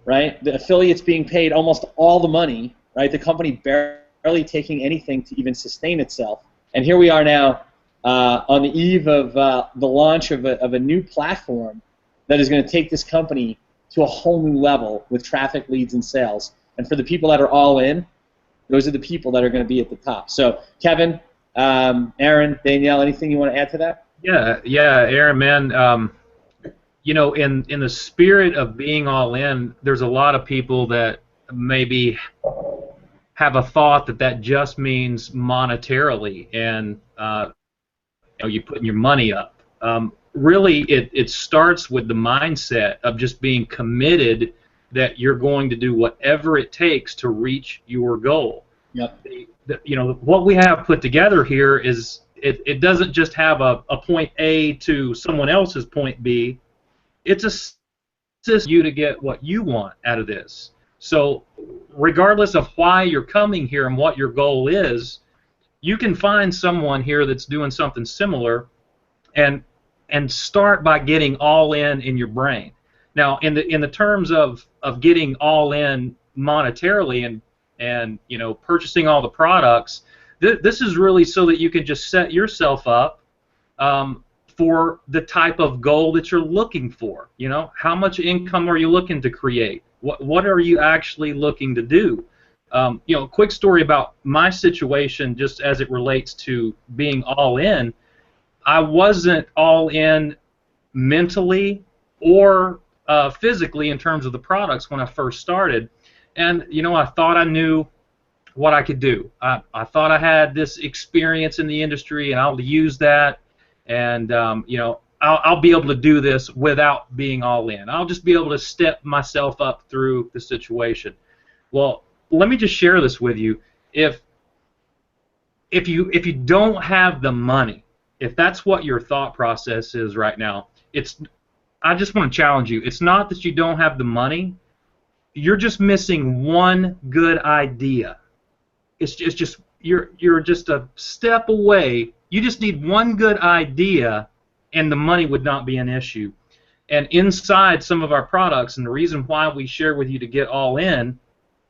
right? The affiliates being paid almost all the money, right? The company barely taking anything to even sustain itself. And here we are now on the eve of the launch of a new platform that is going to take this company to a whole new level with traffic, leads, and sales. And for the people that are all in, those are the people that are going to be at the top. So, Kevin, Aaron, Danielle, anything you want to add to that? Yeah, Aaron, man. In the spirit of being all in, there's a lot of people that maybe have a thought that just means monetarily, and you putting your money up. Really, it starts with the mindset of just being committed that you're going to do whatever it takes to reach your goal. Yep. What we have put together here is it doesn't just have a point A to someone else's point B. It's assist you to get what you want out of this. So regardless of why you're coming here and what your goal is, you can find someone here that's doing something similar and start by getting all in your brain. Now, in the terms of getting all in monetarily and purchasing all the products, this is really so that you can just set yourself up for the type of goal that you're looking for. How much income are you looking to create? What are you actually looking to do? Quick story about my situation, just as it relates to being all in. I wasn't all in mentally or physically in terms of the products when I first started, and I thought I knew what I could do. I thought I had this experience in the industry, and I'll use that, and I'll be able to do this without being all in. I'll just be able to step myself up through the situation. Well, let me just share this with you. If you don't have the money, if that's what your thought process is right now, I just want to challenge you. It's not that you don't have the money. You're just missing one good idea. It's just you're just a step away. You just need one good idea, and the money would not be an issue. And inside some of our products, and the reason why we share with you to get all in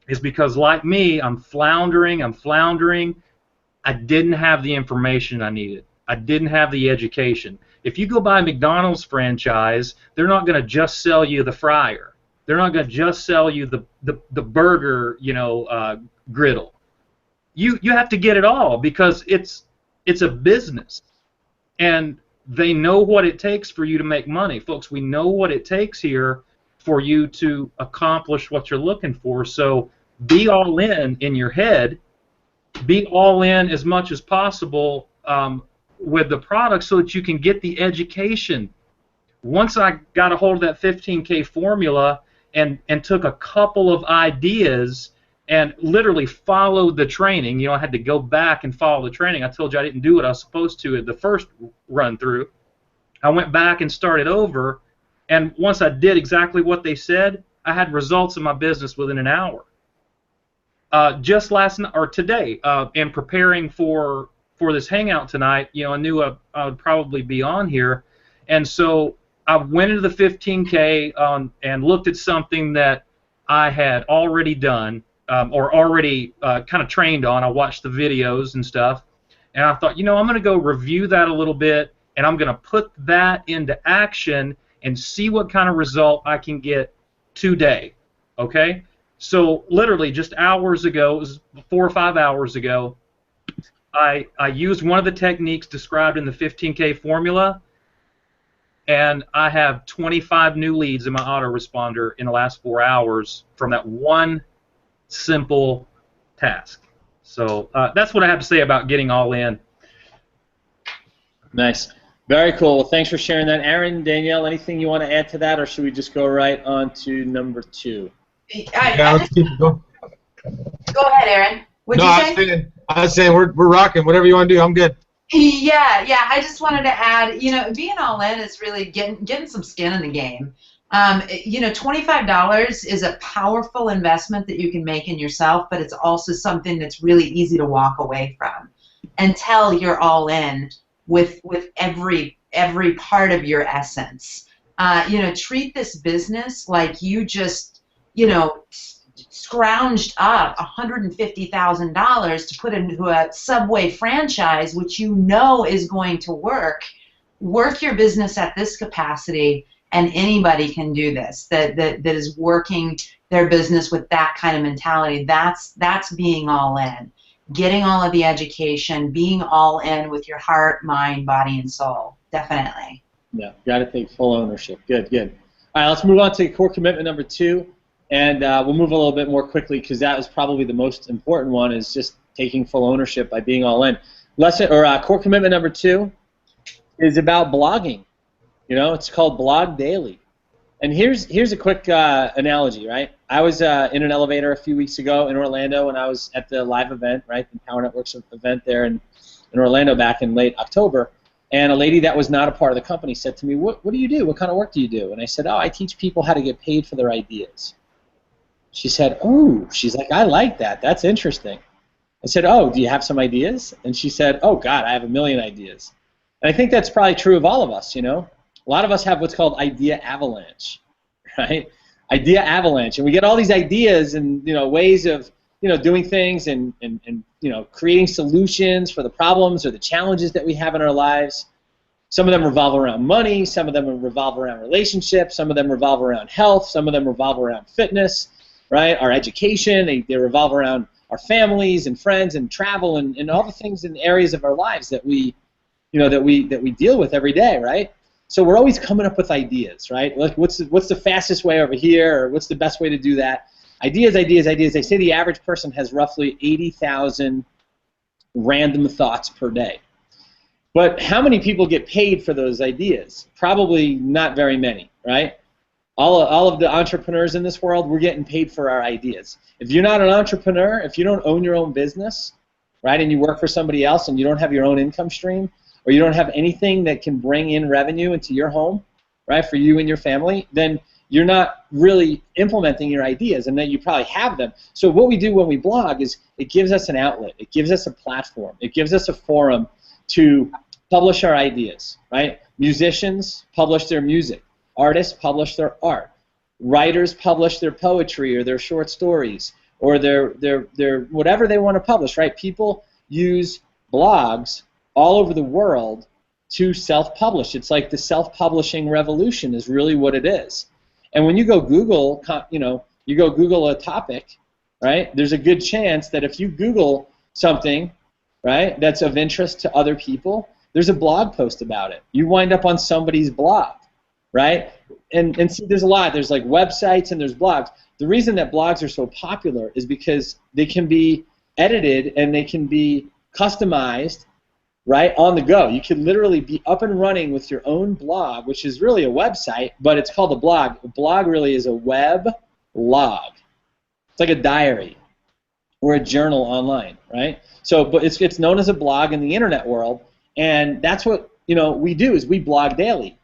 is because, like me, I'm floundering. I didn't have the information I needed. I didn't have the education. If you go buy a McDonald's franchise, they're not going to just sell you the fryer. They're not going to just sell you the burger, griddle. You have to get it all, because it's a business, and they know what it takes for you to make money. Folks, we know what it takes here for you to accomplish what you're looking for. So be all in your head. Be all in as much as possible with the product so that you can get the education. Once I got a hold of that 15K formula and took a couple of ideas and literally followed the training, I had to go back and follow the training. I told you I didn't do what I was supposed to at the first run through. I went back and started over, and once I did exactly what they said, I had results in my business within an hour. just last night or today, and preparing for this hangout tonight, I knew I would probably be on here, and so I went into the 15K and looked at something that I had already done or already kind of trained on. I watched the videos and stuff, and I thought, I'm going to go review that a little bit, and I'm going to put that into action and see what kind of result I can get today. Okay? So literally just hours ago, it was 4 or 5 hours ago, I used one of the techniques described in the 15K formula, and I have 25 new leads in my autoresponder in the last 4 hours from that one simple task. So that's what I have to say about getting all in. Nice. Very cool. Well, thanks for sharing that. Aaron, Danielle, anything you want to add to that, or should we just go right on to number 2? Let's keep it going. Go ahead, Aaron. What'd you say? I was saying we're rocking. Whatever you want to do, I'm good. Yeah. I just wanted to add, being all in is really getting some skin in the game. $25 is a powerful investment that you can make in yourself, but it's also something that's really easy to walk away from until you're all in with every part of your essence. Treat this business like you just, scrounged up $150,000 to put into a Subway franchise, which is going to work. Work your business at this capacity, and anybody can do this. That is working their business with that kind of mentality. That's being all in. Getting all of the education, being all in with your heart, mind, body, and soul. Definitely. Yeah, got to take full ownership. Good. All right, let's move on to core commitment number 2. And we'll move a little bit more quickly because that was probably the most important one, is just taking full ownership by being all in. Core commitment number 2 is about blogging. It's called Blog Daily. And here's a quick analogy, right? I was in an elevator a few weeks ago in Orlando when I was at the live event, right, the Power Networks event there in Orlando back in late October. And a lady that was not a part of the company said to me, what do you do? What kind of work do you do? And I said, I teach people how to get paid for their ideas. She said, she's like, I like that. That's interesting. I said, do you have some ideas? And she said, God, I have a million ideas. And I think that's probably true of all of us, A lot of us have what's called idea avalanche, right? Idea avalanche. And we get all these ideas and, ways of, doing things and creating solutions for the problems or the challenges that we have in our lives. Some of them revolve around money. Some of them revolve around relationships. Some of them revolve around health. Some of them revolve around fitness. Right, our education, they revolve around our families and friends and travel and all the things in areas of our lives that we deal with every day, right? So we're always coming up with ideas, right? Like what's the fastest way over here, or what's the best way to do that? Ideas. They say the average person has roughly 80,000 random thoughts per day. But how many people get paid for those ideas? Probably not very many, right? All of the entrepreneurs in this world, we're getting paid for our ideas. If you're not an entrepreneur, if you don't own your own business, right, and you work for somebody else and you don't have your own income stream, or you don't have anything that can bring in revenue into your home, right, for you and your family, then you're not really implementing your ideas, and then you probably have them. So what we do when we blog is it gives us an outlet. It gives us a platform. It gives us a forum to publish our ideas, right? Musicians publish their music. Artists publish their art. Writers publish their poetry or their short stories or their whatever they want to publish, right? People use blogs all over the world to self-publish. It's like the self-publishing revolution is really what it is. And when you go Google, you go Google a topic, right? There's a good chance that if you Google something, right, that's of interest to other people, there's a blog post about it. You wind up on somebody's blog. Right? And see, there's a lot. There's like websites and there's blogs. The reason that blogs are so popular is because they can be edited and they can be customized, right, on the go. You can literally be up and running with your own blog, which is really a website, but it's called a blog. A blog really is a web log. It's like a diary or a journal online, right? So, but it's known as a blog in the internet world, and that's what we do is we blog daily.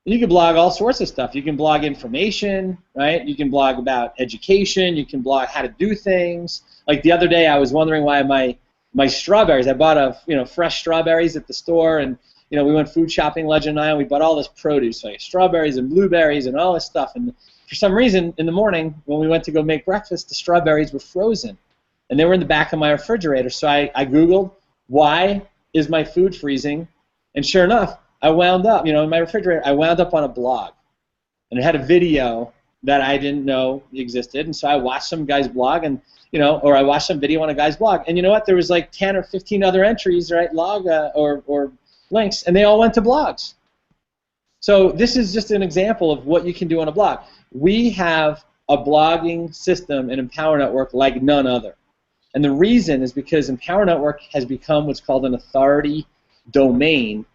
You can blog all sorts of stuff. You can blog information, right? You can blog about education. You can blog how to do things. Like the other day, I was wondering why my strawberries. I bought fresh strawberries at the store, and we went food shopping, Legend and I, and we bought all this produce, like strawberries and blueberries and all this stuff. And for some reason, in the morning when we went to go make breakfast, the strawberries were frozen, and they were in the back of my refrigerator. So I Googled, why is my food freezing? And sure enough, I wound up, in my refrigerator, I wound up on a blog, and it had a video that I didn't know existed, and so I watched some guy's blog, and or I watched some video on a guy's blog, and you know what? There was like 10 or 15 other entries, right, or links, and they all went to blogs. So this is just an example of what you can do on a blog. We have a blogging system in Empower Network like none other, and the reason is because Empower Network has become what's called an authority domain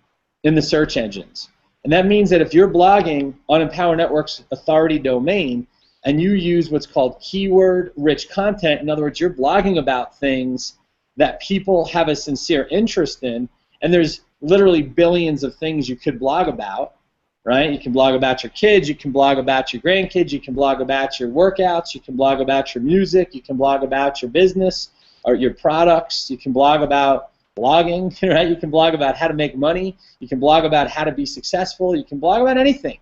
in the search engines. And that means that if you're blogging on Empower Network's authority domain and you use what's called keyword-rich content, in other words, you're blogging about things that people have a sincere interest in, and there's literally billions of things you could blog about, right? You can blog about your kids, you can blog about your grandkids, you can blog about your workouts, you can blog about your music, you can blog about your business or your products, you can blog about blogging, right? You can blog about how to make money. You can blog about how to be successful. You can blog about anything.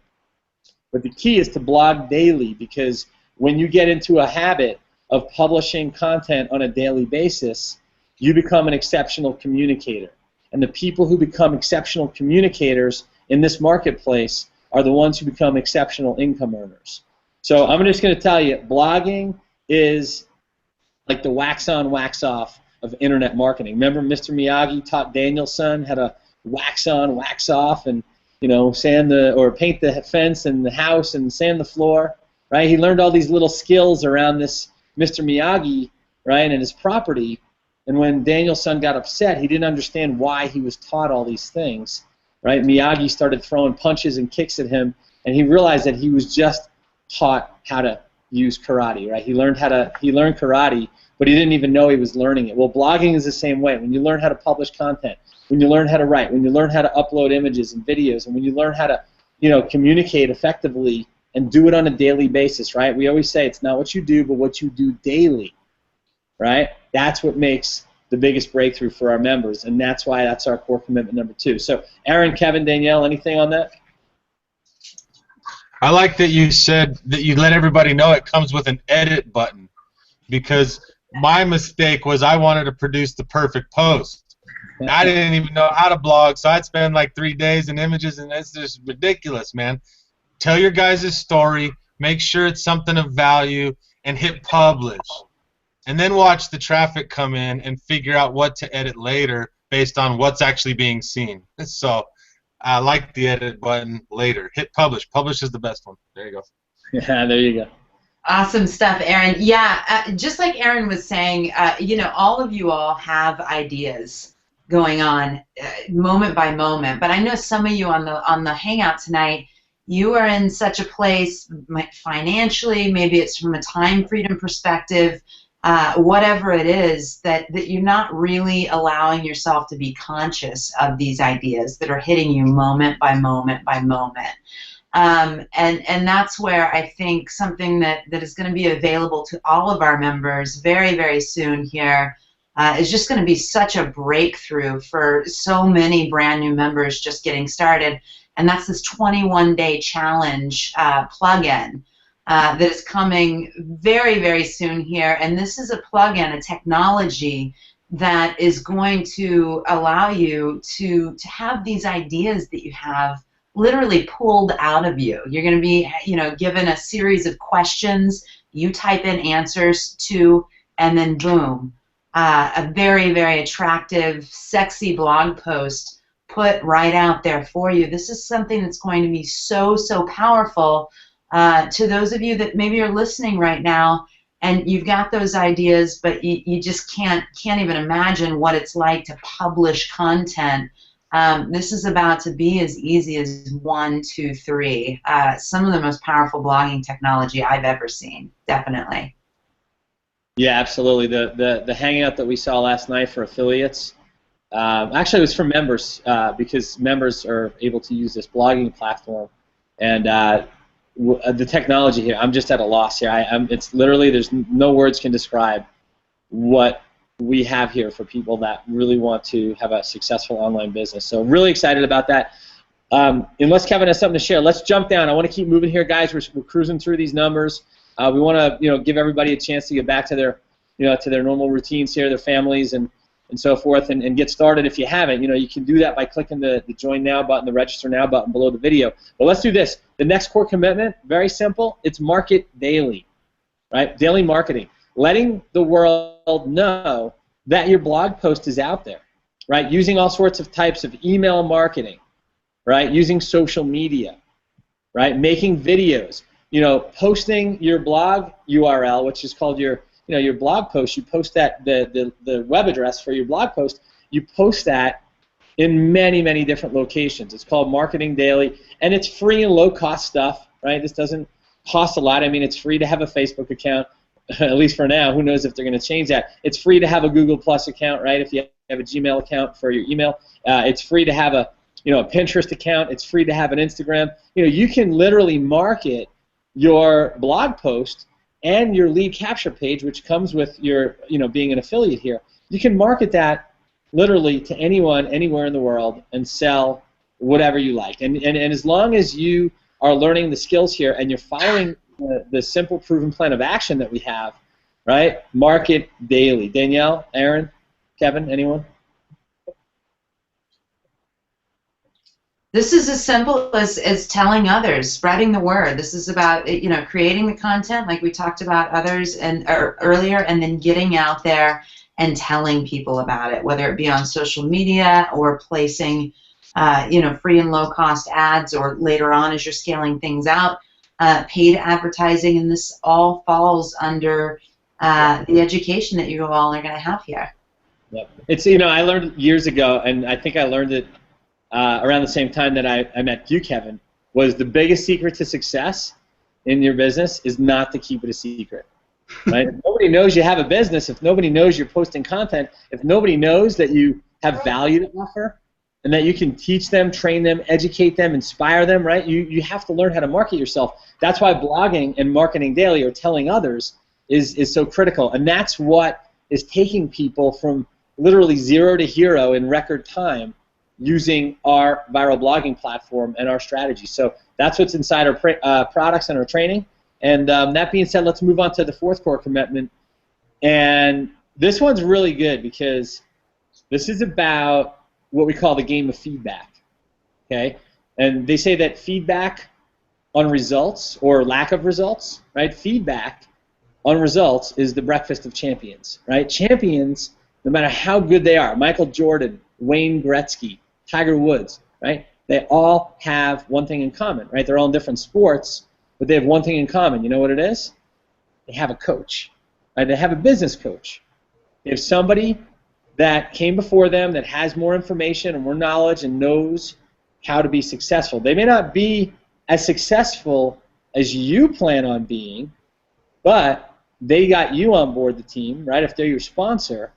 But the key is to blog daily, because when you get into a habit of publishing content on a daily basis, you become an exceptional communicator. And the people who become exceptional communicators in this marketplace are the ones who become exceptional income earners. So I'm just going to tell you, blogging is like the wax on, wax off of internet marketing. Remember Mr. Miyagi taught Daniel's son how to wax on, wax off, and sand or paint the fence and the house and sand the floor, right? He learned all these little skills around this Mr. Miyagi, right, and his property. And when Daniel's son got upset, he didn't understand why he was taught all these things, right? Miyagi started throwing punches and kicks at him, and he realized that he was just taught how to use karate, right? He learned karate, but he didn't even know he was learning it. Well, blogging is the same way. When you learn how to publish content, when you learn how to write, when you learn how to upload images and videos, and when you learn how to, communicate effectively and do it on a daily basis, right? We always say it's not what you do, but what you do daily, right? That's what makes the biggest breakthrough for our members, and that's why that's our core commitment number 2. So, Aaron, Kevin, Danielle, anything on that? I like that you said that you let everybody know it comes with an edit button, because my mistake was I wanted to produce the perfect post. I didn't even know how to blog, so I'd spend like 3 days in images, and it's just ridiculous, man. Tell your guys' story, make sure it's something of value, and hit publish. And then watch the traffic come in and figure out what to edit later based on what's actually being seen. So I like the edit button later. Hit publish. Publish is the best one. There you go. Yeah, there you go. Awesome stuff, Aaron. Yeah, just like Aaron was saying, all of you all have ideas going on moment by moment. But I know some of you on the Hangout tonight, you are in such a place financially, maybe it's from a time freedom perspective, whatever it is, that you're not really allowing yourself to be conscious of these ideas that are hitting you moment by moment by moment. And that's where I think something that is going to be available to all of our members very, very soon here is just going to be such a breakthrough for so many brand new members just getting started. And that's this 21-day challenge plugin that is coming very, very soon here. And this is a plugin, a technology that is going to allow you to have these ideas that you have literally pulled out of you. You're going to be, given a series of questions. You type in answers to, and then boom, a very, very attractive, sexy blog post put right out there for you. This is something that's going to be so, so powerful to those of you that maybe are listening right now and you've got those ideas, but you just can't even imagine what it's like to publish content. This is about to be as easy as 1, 2, 3. Some of the most powerful blogging technology I've ever seen, definitely. Yeah, absolutely. The hangout that we saw last night for affiliates, actually it was for members because members are able to use this blogging platform. And the technology here, I'm just at a loss here. It's literally, there's no words can describe what we have here for people that really want to have a successful online business. So really excited about that. Unless Kevin has something to share, let's jump down. I want to keep moving here, guys. We're cruising through these numbers. We want to, give everybody a chance to get back to their, to their normal routines here, their families, and so forth, and get started. If you haven't, you can do that by clicking the Join Now button, the Register Now button below the video. But let's do this. The next core commitment, very simple. It's market daily, right? Daily marketing, letting the world know that your blog post is out there, right? Using all sorts of types of email marketing, right? Using social media, right? Making videos, posting your blog URL, which is called your blog post. You post that, the web address for your blog post, you post that in many, many different locations. It's called Marketing Daily, and it's free and low-cost stuff, right? This doesn't cost a lot. I mean, it's free to have a Facebook account, at least for now. Who knows if they're going to change that. It's free to have a Google Plus account, right, if you have a Gmail account for your email. It's free to have a Pinterest account. It's free to have an Instagram. You can literally market your blog post and your lead capture page, which comes with your, being an affiliate here. You can market that literally to anyone, anywhere in the world, and sell whatever you like. And as long as you are learning the skills here and you're following the simple proven plan of action that we have, right? Market daily. Danielle, Aaron, Kevin, anyone? This is as simple as telling others, spreading the word. This is about creating the content like we talked about earlier, and then getting out there and telling people about it, whether it be on social media or placing free and low cost ads, or later on as you're scaling things out, paid advertising, and this all falls under the education that you all are going to have here. Yep. It's I learned years ago, and I think I learned it around the same time that I met you, Kevin, was the biggest secret to success in your business is not to keep it a secret. Right? If nobody knows you have a business, if nobody knows you're posting content, if nobody knows that you have value to offer, and that you can teach them, train them, educate them, inspire them, right? You have to learn how to market yourself. That's why blogging and marketing daily, or telling others, is so critical. And that's what is taking people from literally 0 to hero in record time, using our viral blogging platform and our strategy. So that's what's inside our products and our training. And that being said, let's move on to the fourth core commitment. And this one's really good because this is about what we call the game of feedback. Okay? And they say that feedback on results, or lack of results, right? Feedback on results is the breakfast of champions, right? Champions, no matter how good they are, Michael Jordan, Wayne Gretzky, Tiger Woods, right? They all have one thing in common, right? They're all in different sports, but they have one thing in common. You know what it is? They have a coach, right? They have a business coach. They have somebody that came before them that has more information and more knowledge and knows how to be successful. They may not be as successful as you plan on being, but they got you on board the team, right? If they're your sponsor,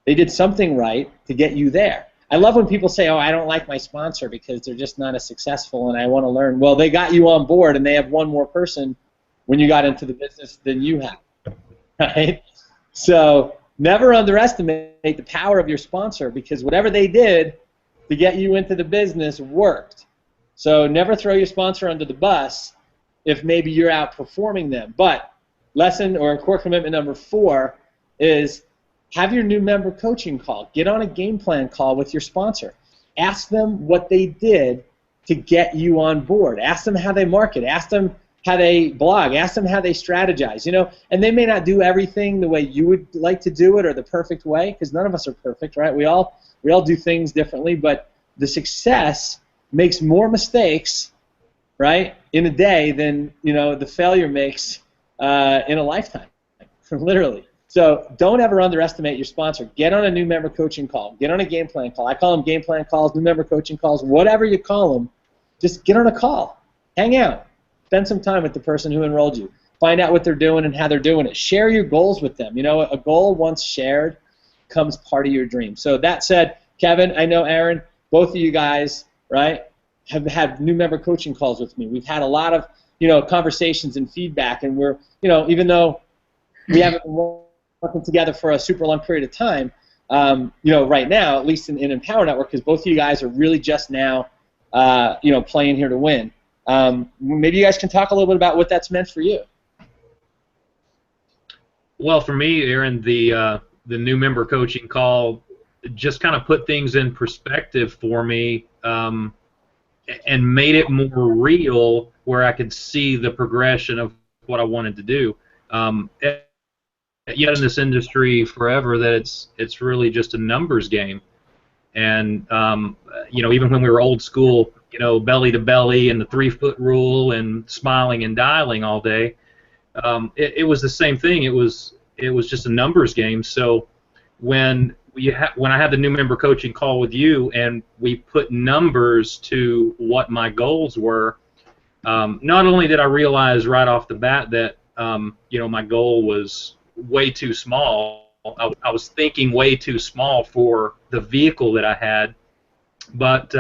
they did something right to get you there. I love when people say, oh, I don't like my sponsor because they're just not as successful and I want to learn. Well, they got you on board, and they have one more person when you got into the business than you have, right? So never underestimate the power of your sponsor, because whatever they did to get you into the business worked. So never throw your sponsor under the bus if maybe you're outperforming them. But lesson, or core commitment number 4 is have your new member coaching call. Get on a game plan call with your sponsor. Ask them what they did to get you on board. Ask them how they market. Ask them how they blog. Ask them how they strategize. And they may not do everything the way you would like to do it, or the perfect way, because none of us are perfect, right? We all do things differently, but the success makes more mistakes, right, in a day than the failure makes in a lifetime, literally. So don't ever underestimate your sponsor. Get on a new member coaching call. Get on a game plan call. I call them game plan calls, new member coaching calls, whatever you call them. Just get on a call. Hang out. Spend some time with the person who enrolled you. Find out what they're doing and how they're doing it. Share your goals with them. A goal once shared becomes part of your dream. So that said, Kevin, I know Aaron, both of you guys, right, have had new member coaching calls with me. We've had a lot of conversations and feedback, and we're even though we haven't been working together for a super long period of time, right now, at least in Empower Network, because both of you guys are really just now, playing here to win. Maybe you guys can talk a little bit about what that's meant for you. Well, for me, Aaron, the new member coaching call just kind of put things in perspective for me, and made it more real, where I could see the progression of what I wanted to do. Yet in this industry forever, that it's really just a numbers game, and even when we were old school, belly to belly and the 3-foot rule and smiling and dialing all day, it was the same thing. It was just a numbers game. So when I had the new member coaching call with you and we put numbers to what my goals were, not only did I realize right off the bat that my goal was way too small. I was thinking way too small for the vehicle that I had, but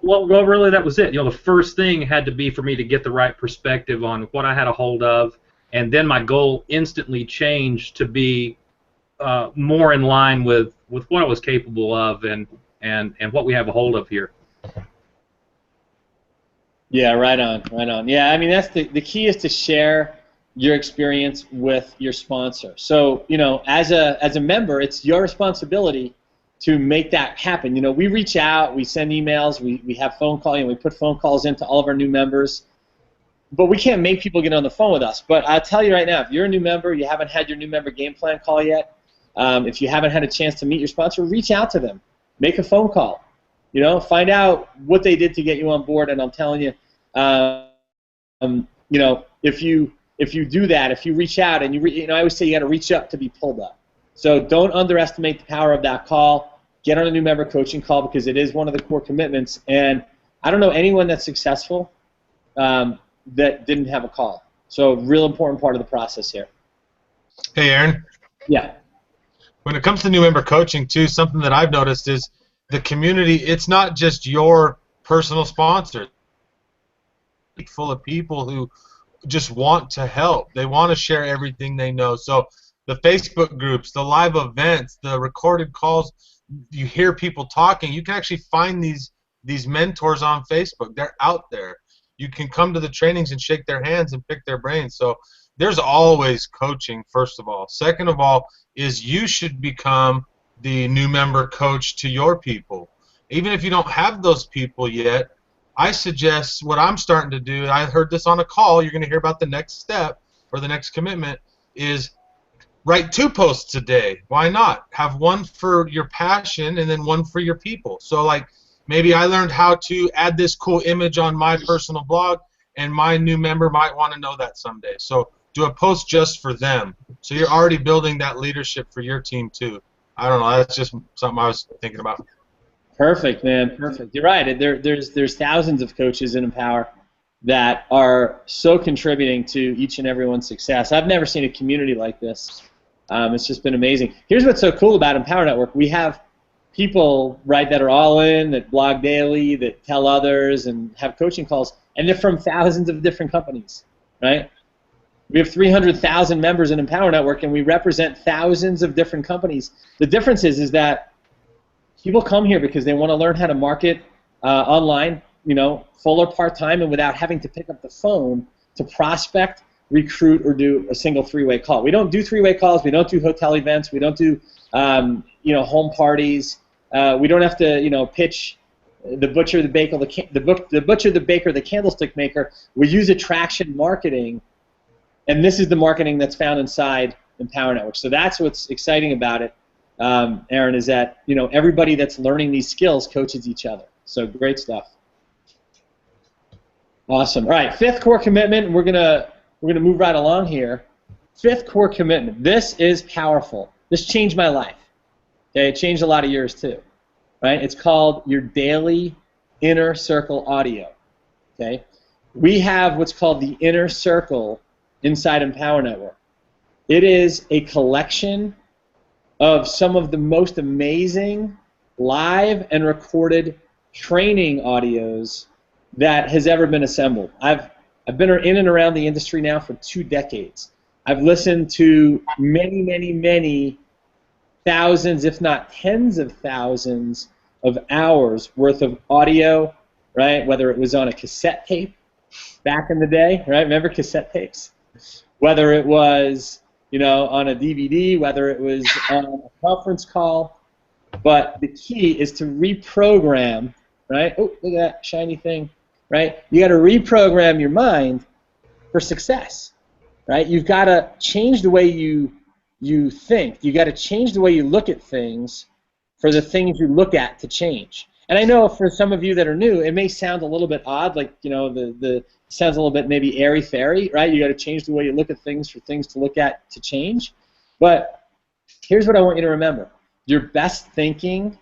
well, really, that was it. The first thing had to be for me to get the right perspective on what I had a hold of, and then my goal instantly changed to be more in line with what I was capable of and what we have a hold of here. Yeah, right on. Yeah, I mean, that's the key, is to share your experience with your sponsor. So, as a member, it's your responsibility to make that happen. We reach out, we send emails, we have phone calls, we put phone calls into all of our new members, but we can't make people get on the phone with us. But I'll tell you right now, if you're a new member, you haven't had your new member game plan call yet, if you haven't had a chance to meet your sponsor, reach out to them. Make a phone call. Find out what they did to get you on board. And I'm telling you, if you do that, if you reach out and I always say you got to reach up to be pulled up. So don't underestimate the power of that call. Get on a new member coaching call, because it is one of the core commitments. And I don't know anyone that's successful that didn't have a call. So real important part of the process here. Hey, Aaron. Yeah. When it comes to new member coaching, too, something that I've noticed is the community. It's not just your personal sponsor. It's full of people who just want to help. They want to share everything they know. So the Facebook groups, the live events, the recorded calls, you hear people talking. You can actually find these mentors on Facebook. They're out there. You can come to the trainings and shake their hands and pick their brains. So there's always coaching, first of all. Second of all is you should become the new member coach to your people. Even if you don't have those people yet, I suggest what I'm starting to do, I heard this on a call, you're going to hear about the next step or the next commitment, is write 2 posts a day. Why not? Have one for your passion and then one for your people. So like maybe I learned how to add this cool image on my personal blog, and my new member might want to know that someday. So do a post just for them. So you're already building that leadership for your team too. I don't know. That's just something I was thinking about. Perfect, man. Perfect. You're right. There's thousands of coaches in Empower that are so contributing to each and everyone's success. I've never seen a community like this. It's just been amazing. Here's what's so cool about Empower Network. We have people, right, that are all in, that blog daily, that tell others, and have coaching calls, and they're from thousands of different companies, right? We have 300,000 members in Empower Network, and we represent thousands of different companies. The difference is that people come here because they want to learn how to market online, full or part-time, and without having to pick up the phone to prospect, recruit, or do a single 3-way call. We don't do 3-way calls. We don't do hotel events. We don't do home parties. We don't have to pitch the butcher, the baker, the butcher, the baker, the candlestick maker. We use attraction marketing, and this is the marketing that's found inside Empower Network. So that's what's exciting about it, Aaron, is that everybody that's learning these skills coaches each other. So great stuff. Awesome. All right, 5th core commitment. We're gonna move right along here. 5th core commitment. This is powerful. This changed my life. Okay, it changed a lot of yours too. Right? It's called your daily inner circle audio. Okay, we have what's called the inner circle inside Empower Network. It is a collection of some of the most amazing live and recorded training audios that has ever been assembled. I've been in and around the industry now for 2 decades. I've listened to many, many, many thousands, if not tens of thousands of hours worth of audio, right? Whether it was on a cassette tape back in the day, right? Remember cassette tapes? Whether it was, on a DVD, whether it was on a conference call. But the key is to reprogram, right? Oh, look at that shiny thing, right? You got to reprogram your mind for success, right? You've got to change the way you think. You got to change the way you look at things for the things you look at to change. And I know for some of you that are new, it may sound a little bit odd, like the sounds a little bit maybe airy-fairy, right? You got to change the way you look at things for things to look at to change. But here's what I want you to remember: your best thinking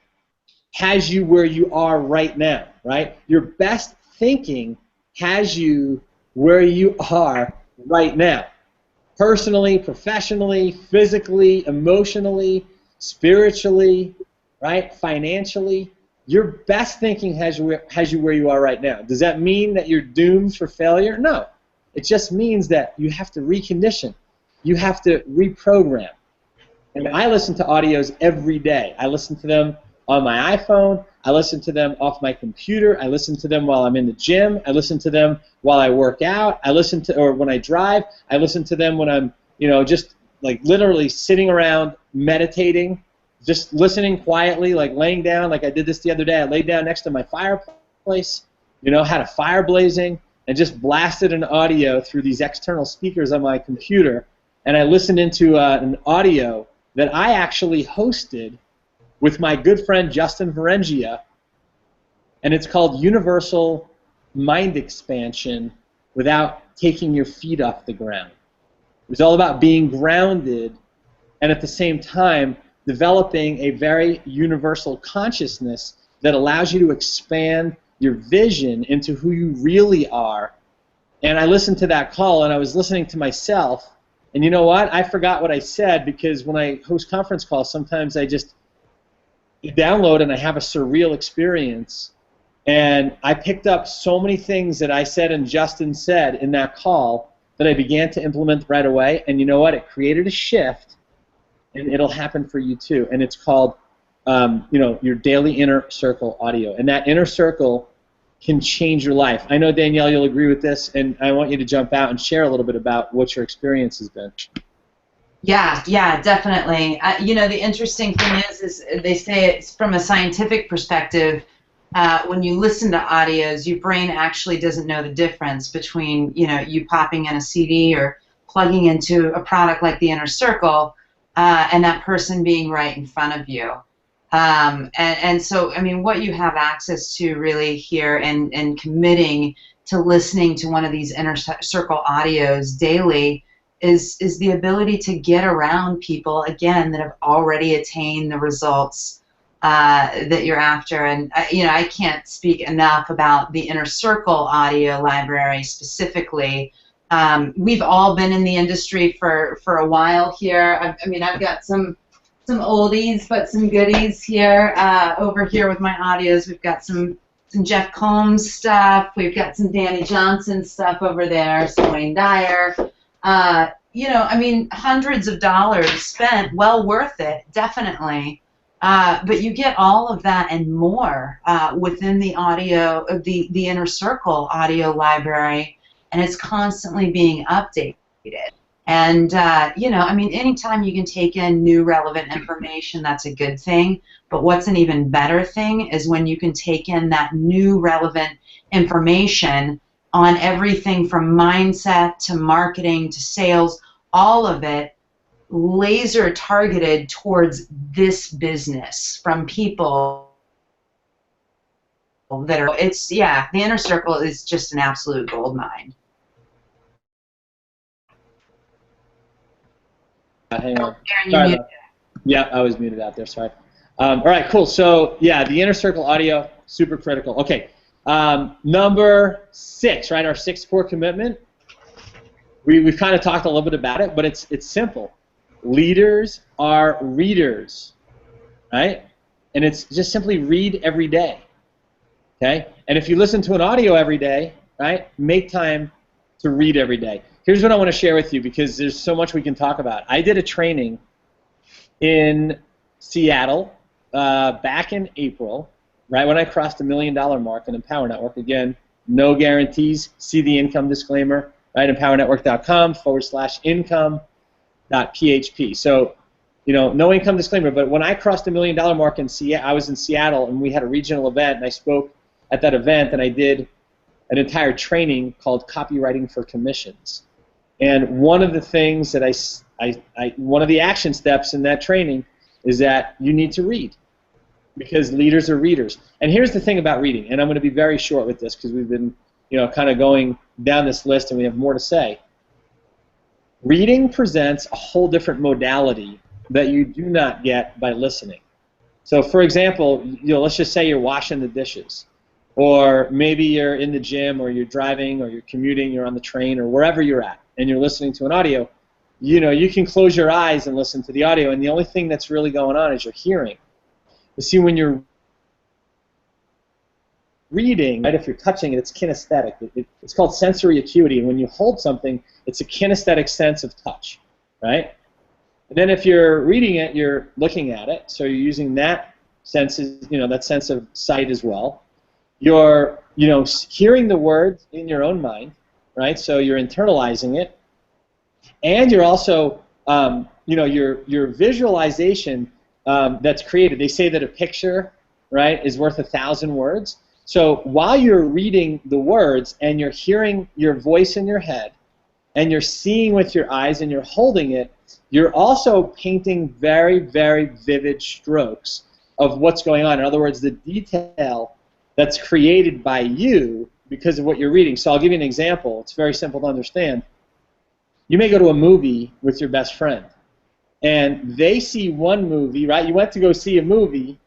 has you where you are right now, right? Your best thinking has you where you are right now. Personally, professionally, physically, emotionally, spiritually, right? Financially. Your best thinking has you where you are right now. Does that mean that you're doomed for failure? No. It just means that you have to recondition. You have to reprogram. And I listen to audios every day. I listen to them on my iPhone. I listen to them off my computer. I listen to them while I'm in the gym. I listen to them while I work out. Or when I drive. I listen to them when I'm, just like literally sitting around meditating, just listening quietly, like laying down, like I did this the other day. I laid down next to my fireplace, had a fire blazing, and just blasted an audio through these external speakers on my computer. And I listened into an audio that I actually hosted with my good friend Justin Varengia, and it's called Universal Mind Expansion Without Taking Your Feet Off the Ground. It was all about being grounded and at the same time developing a very universal consciousness that allows you to expand your vision into who you really are. And I listened to that call, and I was listening to myself, and you know what? I forgot what I said, because when I host conference calls, sometimes I just download and I have a surreal experience. And I picked up so many things that I said and Justin said in that call that I began to implement right away. And you know what? It created a shift, and it'll happen for you too. And it's called, your daily inner circle audio. And that inner circle can change your life. I know, Danielle, you'll agree with this, and I want you to jump out and share a little bit about what your experience has been. Yeah, definitely. The interesting thing is they say it's from a scientific perspective. When you listen to audios, your brain actually doesn't know the difference between, you popping in a CD or plugging into a product like the Inner Circle and that person being right in front of you. And so, what you have access to really here and committing to listening to one of these Inner Circle audios daily is the ability to get around people, again, that have already attained the results that you're after. And, I can't speak enough about the Inner Circle audio library specifically. We've all been in the industry for a while here. I've got some oldies, but some goodies here. Over here with my audios, we've got some Jeff Combs stuff. We've got some Danny Johnson stuff over there, some Wayne Dyer. Hundreds of dollars spent, well worth it, definitely. But you get all of that and more within the audio, the Inner Circle audio library, and it's constantly being updated. And, anytime you can take in new relevant information, that's a good thing. But what's an even better thing is when you can take in that new relevant information on everything from mindset to marketing to sales, all of it laser targeted towards this business from people that are, the Inner Circle is just an absolute gold mine. Hang on. Aaron, Sorry, yeah, I was muted out there. Sorry. All right, cool. So, yeah, the Inner Circle audio, super critical. Okay, number 6, right? Our 6th core commitment. We've kind of talked a little bit about it, but it's simple. Leaders are readers, right? And it's just simply read every day. Okay? And if you listen to an audio every day, right, make time to read every day. Here's what I want to share with you because there's so much we can talk about. I did a training in Seattle back in April, right when I crossed the $1 million mark in Empower Network. Again, no guarantees. See the income disclaimer, right? EmpowerNetwork.com/income.php. So, you know, no income disclaimer. But when I crossed the $1 million mark in Seattle, I was in Seattle, and we had a regional event, and I spoke at that event, and I did an entire training called Copywriting for Commissions. And one of the things that one of the action steps in that training is that you need to read, because leaders are readers. And here's the thing about reading, and I'm going to be very short with this because we've been, you know, kind of going down this list and we have more to say. Reading presents a whole different modality that you do not get by listening. So, for example, you know, let's just say you're washing the dishes, or maybe you're in the gym, or you're driving, or you're commuting, you're on the train, or wherever you're at, and you're listening to an audio. You know, you can close your eyes and listen to the audio, and the only thing that's really going on is your hearing. You see, when you're reading, right, if you're touching it, it's kinesthetic. It's called sensory acuity, and when you hold something, it's a kinesthetic sense of touch, right? And then if you're reading it, you're looking at it, so you're using that sense, you know, that sense of sight as well. You're, you know, hearing the words in your own mind, right? So you're internalizing it, and you're also, you know, your visualization that's created. They say that a picture, right, is worth 1,000 words. So while you're reading the words and you're hearing your voice in your head, and you're seeing with your eyes and you're holding it, you're also painting very, very vivid strokes of what's going on. In other words, the detail that's created by you because of what you're reading. So I'll give you an example. It's very simple to understand. You may go to a movie with your best friend, and they see one movie, right? You went to go see a movie,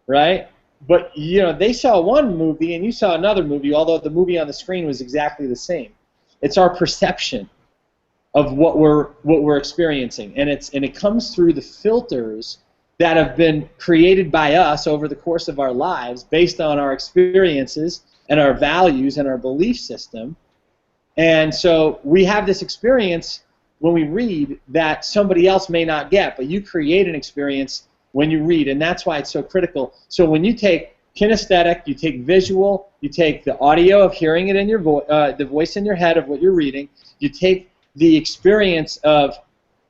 right? But, you know, they saw one movie and you saw another movie, although the movie on the screen was exactly the same. It's our perception of what we're experiencing, and it comes through the filters that have been created by us over the course of our lives based on our experiences and our values and our belief system. And so we have this experience when we read that somebody else may not get, but you create an experience when you read, and that's why it's so critical. So when you take kinesthetic, you take visual, you take the audio of hearing it in your the voice in your head of what you're reading, you take the experience of,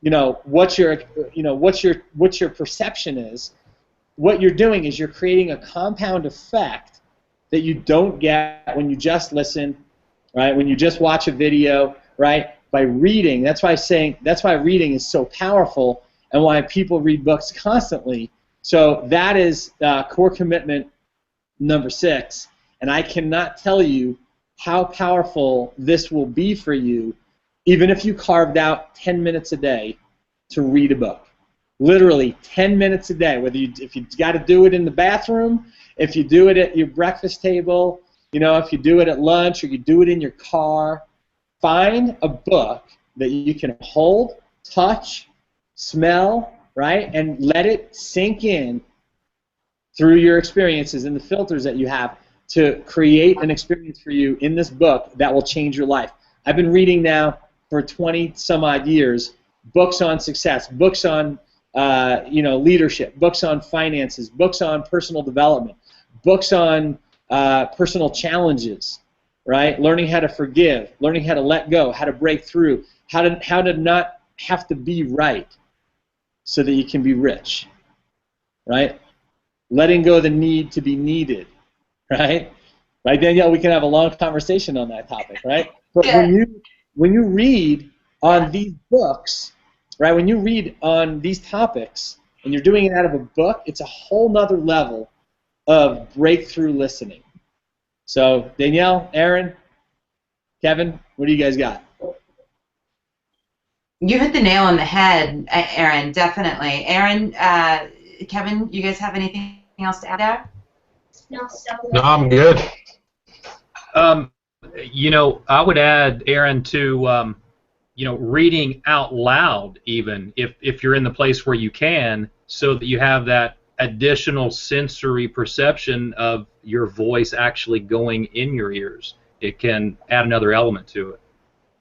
you know, what your perception is. What you're doing is you're creating a compound effect that you don't get when you just listen, right? When you just watch a video, right? By reading. That's why reading is so powerful, and why people read books constantly. So that is core commitment number 6, and I cannot tell you how powerful this will be for you, even if you carved out 10 minutes a day to read a book. Literally 10 minutes a day, if you got to do it in the bathroom, if you do it at your breakfast table, you know, if you do it at lunch, or you do it in your car, find a book that you can hold, touch, smell, right, and let it sink in through your experiences and the filters that you have to create an experience for you in this book that will change your life. I've been reading now for 20 some odd years books on success, books on leadership, books on finances, books on personal development, books on personal challenges, right? Learning how to forgive, learning how to let go, how to break through, how to not have to be right so that you can be rich, right? Letting go the need to be needed, right? Right, Danielle, we can have a long conversation on that topic, right? But when you read on these books, right, when you read on these topics and you're doing it out of a book, it's a whole nother level of breakthrough listening. So, Danielle, Aaron, Kevin, what do you guys got? You hit the nail on the head, Aaron, definitely. Aaron, Kevin, you guys have anything else to add there? No, I'm good. You know, I would add, Aaron, to you know, reading out loud, even if you're in the place where you can, so that you have that additional sensory perception of your voice actually going in your ears. It can add another element to it.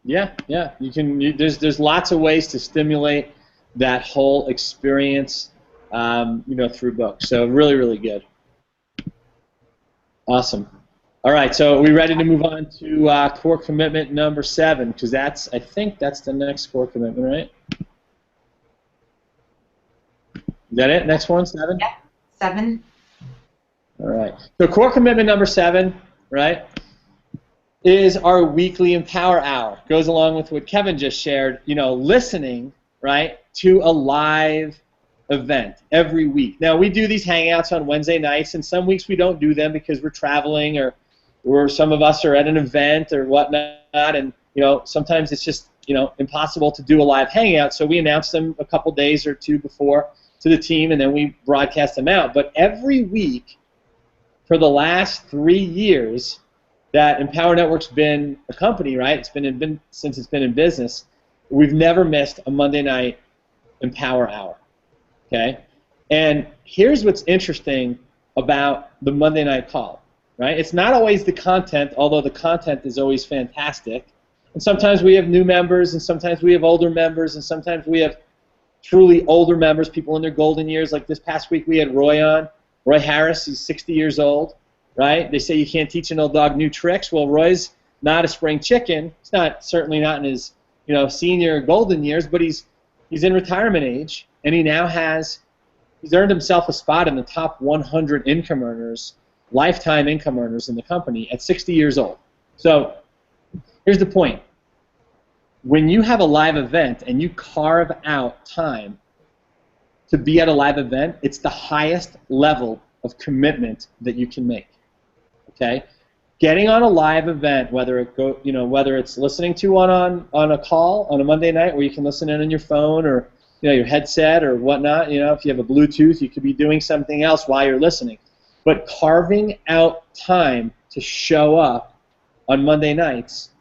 Yeah, yeah. There's lots of ways to stimulate that whole experience, through books. So really, really good. Awesome. All right, so are we ready to move on to core commitment number 7? Because I think that's the next core commitment, right? Is that it? Next one, 7? Yeah, 7. All right. So core commitment number 7, right, is our weekly Empower Hour. Goes along with what Kevin just shared, listening, right, to a live event every week. Now, we do these hangouts on Wednesday nights, and some weeks we don't do them because we're traveling or some of us are at an event or whatnot, and sometimes it's just impossible to do a live hangout, so we announce them a couple days or 2 before to the team, and then we broadcast them out. But every week for the last 3 years that Empower Network's been a company, right? Since it's been in business, we've never missed a Monday night Empower Hour. Okay? And here's what's interesting about the Monday night call. Right? It's not always the content, although the content is always fantastic. And sometimes we have new members, and sometimes we have older members, and sometimes we have truly older members, people in their golden years. Like this past week we had Roy on. Roy Harris, he's 60 years old. Right? They say you can't teach an old dog new tricks. Well, Roy's not a spring chicken. He's certainly not in his senior golden years, but he's in retirement age, and he's earned himself a spot in the top 100 income earners, lifetime income earners in the company at 60 years old. So here's the point. When you have a live event and you carve out time to be at a live event, it's the highest level of commitment that you can make. Okay? Getting on a live event, whether it's listening to one on a call on a Monday night where you can listen in on your phone or your headset or whatnot, if you have a Bluetooth, you could be doing something else while you're listening. But carving out time to show up on Monday nights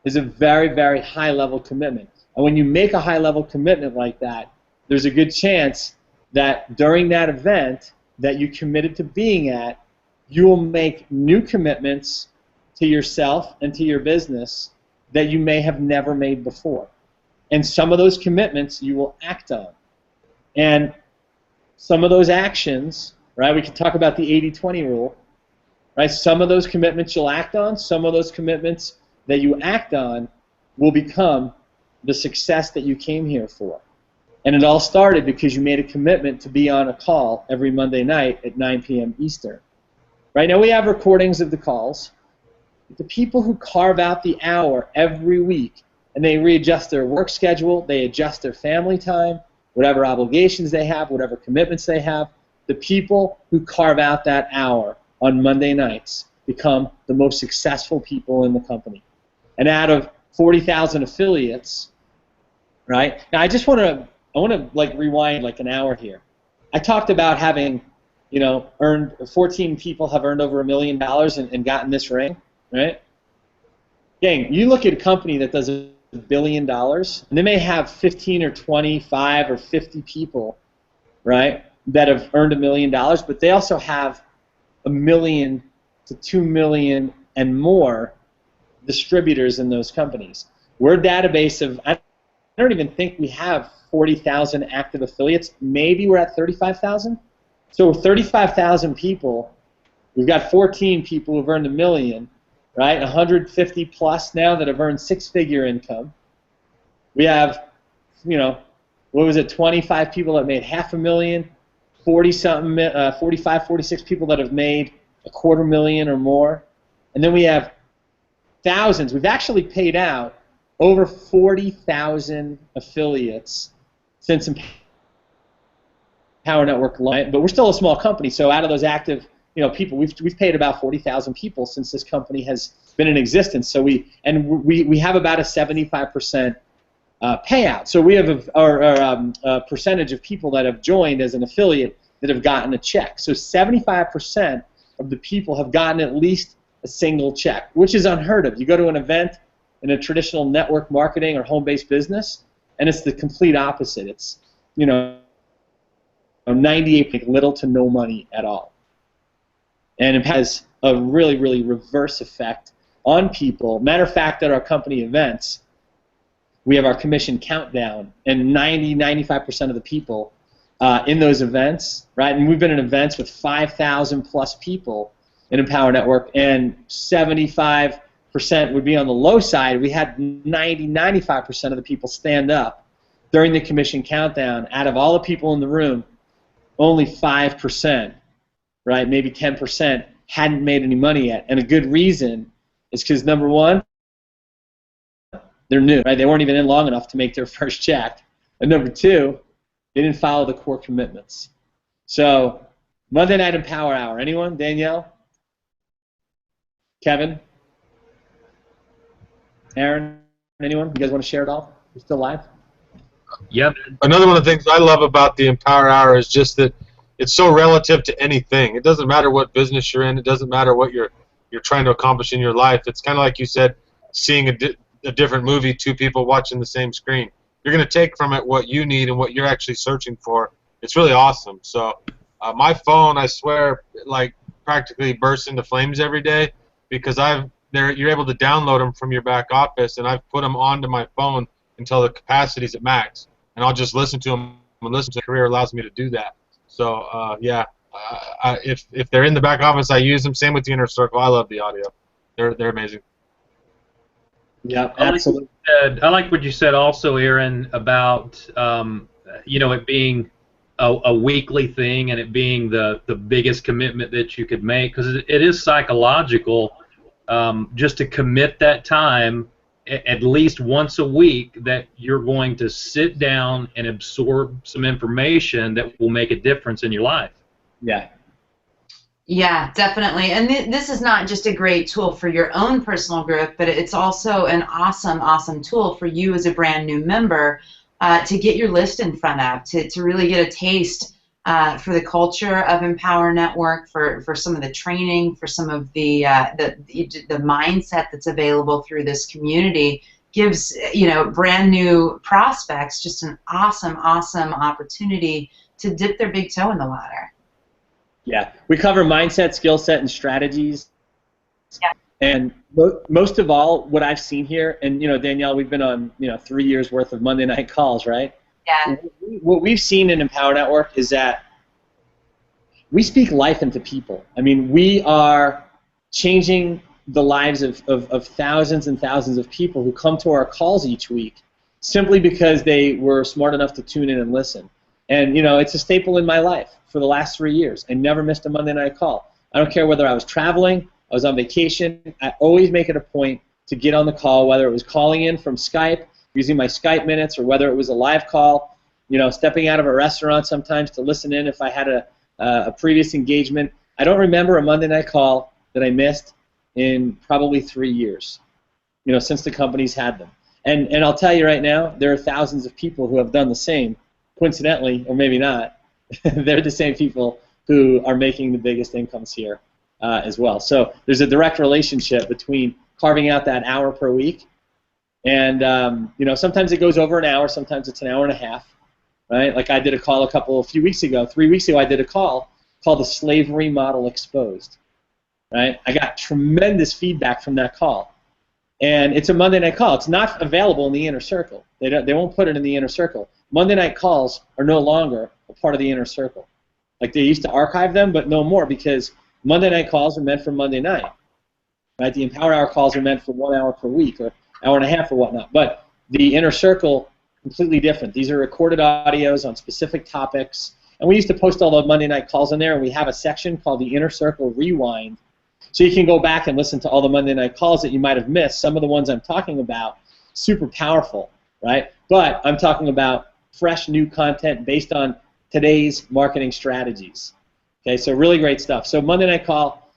is a very, very high-level commitment. And when you make a high-level commitment like that, there's a good chance that during that event that you committed to being at, you will make new commitments to yourself and to your business that you may have never made before. And some of those commitments you will act on. And some of those actions, right, we can talk about the 80-20 rule, right? Some of those commitments you'll act on, some of those commitments that you act on will become the success that you came here for. And it all started because you made a commitment to be on a call every Monday night at 9 p.m. Eastern. Right now we have recordings of the calls. The people who carve out the hour every week and they readjust their work schedule, they adjust their family time, whatever obligations they have, whatever commitments they have, the people who carve out that hour on Monday nights become the most successful people in the company. And out of 40,000 affiliates, right? Now I want to like rewind like an hour here. I talked about having, earned 14 people have earned over $1 million and gotten this ring, right? Gang, you look at a company that does $1 billion, and they may have 15 or 25 or 50 people, right, that have earned $1 million, but they also have 1 million to 2 million and more distributors in those companies. We're a database of, I don't even think we have 40,000 active affiliates. Maybe we're at 35,000. So 35,000 people, we've got 14 people who've earned $1 million, right? 150 plus now that have earned 6-figure income. We have, 25 people that made $500,000, 40-something, 45, 46 people that have made $250,000 or more. And then we have thousands. We've actually paid out over 40,000 affiliates since Empower Network launched, but we're still a small company. So out of those active, people, we've paid about 40,000 people since this company has been in existence. So we have about a 75% payout. So we have a percentage of people that have joined as an affiliate that have gotten a check. So 75% of the people have gotten at least a single check, which is unheard of. You go to an event in a traditional network marketing or home-based business, and it's the complete opposite. It's, 98 make little to no money at all. And it has a really, really reverse effect on people. Matter of fact, at our company events, we have our commission countdown, and 95% of the people in those events, right? And we've been in events with 5,000 plus people in Empower Network, and 75% would be on the low side. We had 95% of the people stand up during the commission countdown. Out of all the people in the room, only 5%, right, maybe 10%, hadn't made any money yet. And a good reason is because, number one, they're new, right? They weren't even in long enough to make their first check. And number two, they didn't follow the core commitments. So, Monday Night Empower Hour. Anyone? Danielle? Kevin? Aaron? Anyone? You guys want to share it all? You're still live? Yep. Another one of the things I love about the Empower Hour is just that it's so relative to anything. It doesn't matter what business you're in. It doesn't matter what you're trying to accomplish in your life. It's kind of like you said, seeing a different movie, two people watching the same screen. You're going to take from it what you need and what you're actually searching for. It's really awesome. So my phone, I swear, like practically bursts into flames every day because you're able to download them from your back office, and I've put them onto my phone until the capacity's at max, and I'll just listen to them and listen to the career allows me to do that. So yeah, if they're in the back office, I use them. Same with the Inner Circle. I love the audio. They're amazing. Yeah, absolutely. I like what you said also, Aaron, about it being a weekly thing and it being the biggest commitment that you could make, because it is psychological just to commit that time at least once a week that you're going to sit down and absorb some information that will make a difference in your life. Yeah. Yeah, definitely. And this is not just a great tool for your own personal growth, but it's also an awesome, awesome tool for you as a brand new member to get your list in front of, to really get a taste for the culture of Empower Network, for some of the training, for some of the mindset that's available through this community. Gives brand new prospects just an awesome, awesome opportunity to dip their big toe in the water. Yeah, we cover mindset, skill set, and strategies. Yeah. And most of all, what I've seen here, and Danielle, we've been on 3 years worth of Monday night calls, right? Yeah. What we've seen in Empower Network is that we speak life into people. I mean, we are changing the lives of thousands and thousands of people who come to our calls each week simply because they were smart enough to tune in and listen. And it's a staple in my life for the last 3 years. I never missed a Monday night call. I don't care whether I was traveling, I was on vacation. I always make it a point to get on the call, whether it was calling in from Skype, using my Skype minutes, or whether it was a live call, stepping out of a restaurant sometimes to listen in if I had a previous engagement. I don't remember a Monday night call that I missed in probably 3 years, since the company's had them. And I'll tell you right now, there are thousands of people who have done the same. Coincidentally, or maybe not, they're the same people who are making the biggest incomes here as well. So there's a direct relationship between carving out that hour per week, and sometimes it goes over an hour, sometimes it's an hour and a half, right? Like I did a call a few weeks ago, 3 weeks ago, I did a call called the Slavery Model Exposed, right? I got tremendous feedback from that call. And it's a Monday night call. It's not available in the Inner Circle. They won't put it in the Inner Circle. Monday night calls are no longer a part of the Inner Circle. Like they used to archive them, but no more, because Monday night calls are meant for Monday night. Right? The Empower Hour calls are meant for 1 hour per week or hour and a half or whatnot. But the Inner Circle, completely different. These are recorded audios on specific topics. And we used to post all the Monday night calls in there, and we have a section called the Inner Circle Rewind. So you can go back and listen to all the Monday night calls that you might have missed. Some of the ones I'm talking about, super powerful, right? But I'm talking about fresh new content based on today's marketing strategies. Okay, so really great stuff. So Monday night call,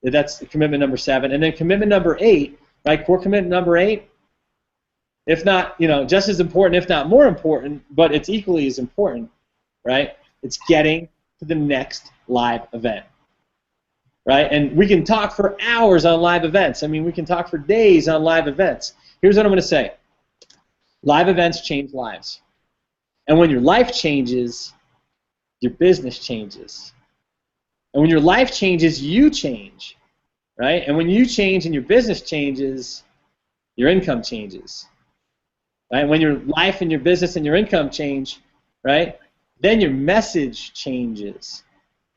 that's commitment number 7. And then commitment number 8, right? Core commitment number 8, if not, just as important, if not more important, but it's equally as important, right? It's getting to the next live event. Right? And we can talk for hours on live events. I mean, we can talk for days on live events. Here's what I'm going to say. Live events change lives. And when your life changes, your business changes. And when your life changes, you change, right? And when you change and your business changes, your income changes, right? When your life and your business and your income change, right, then your message changes.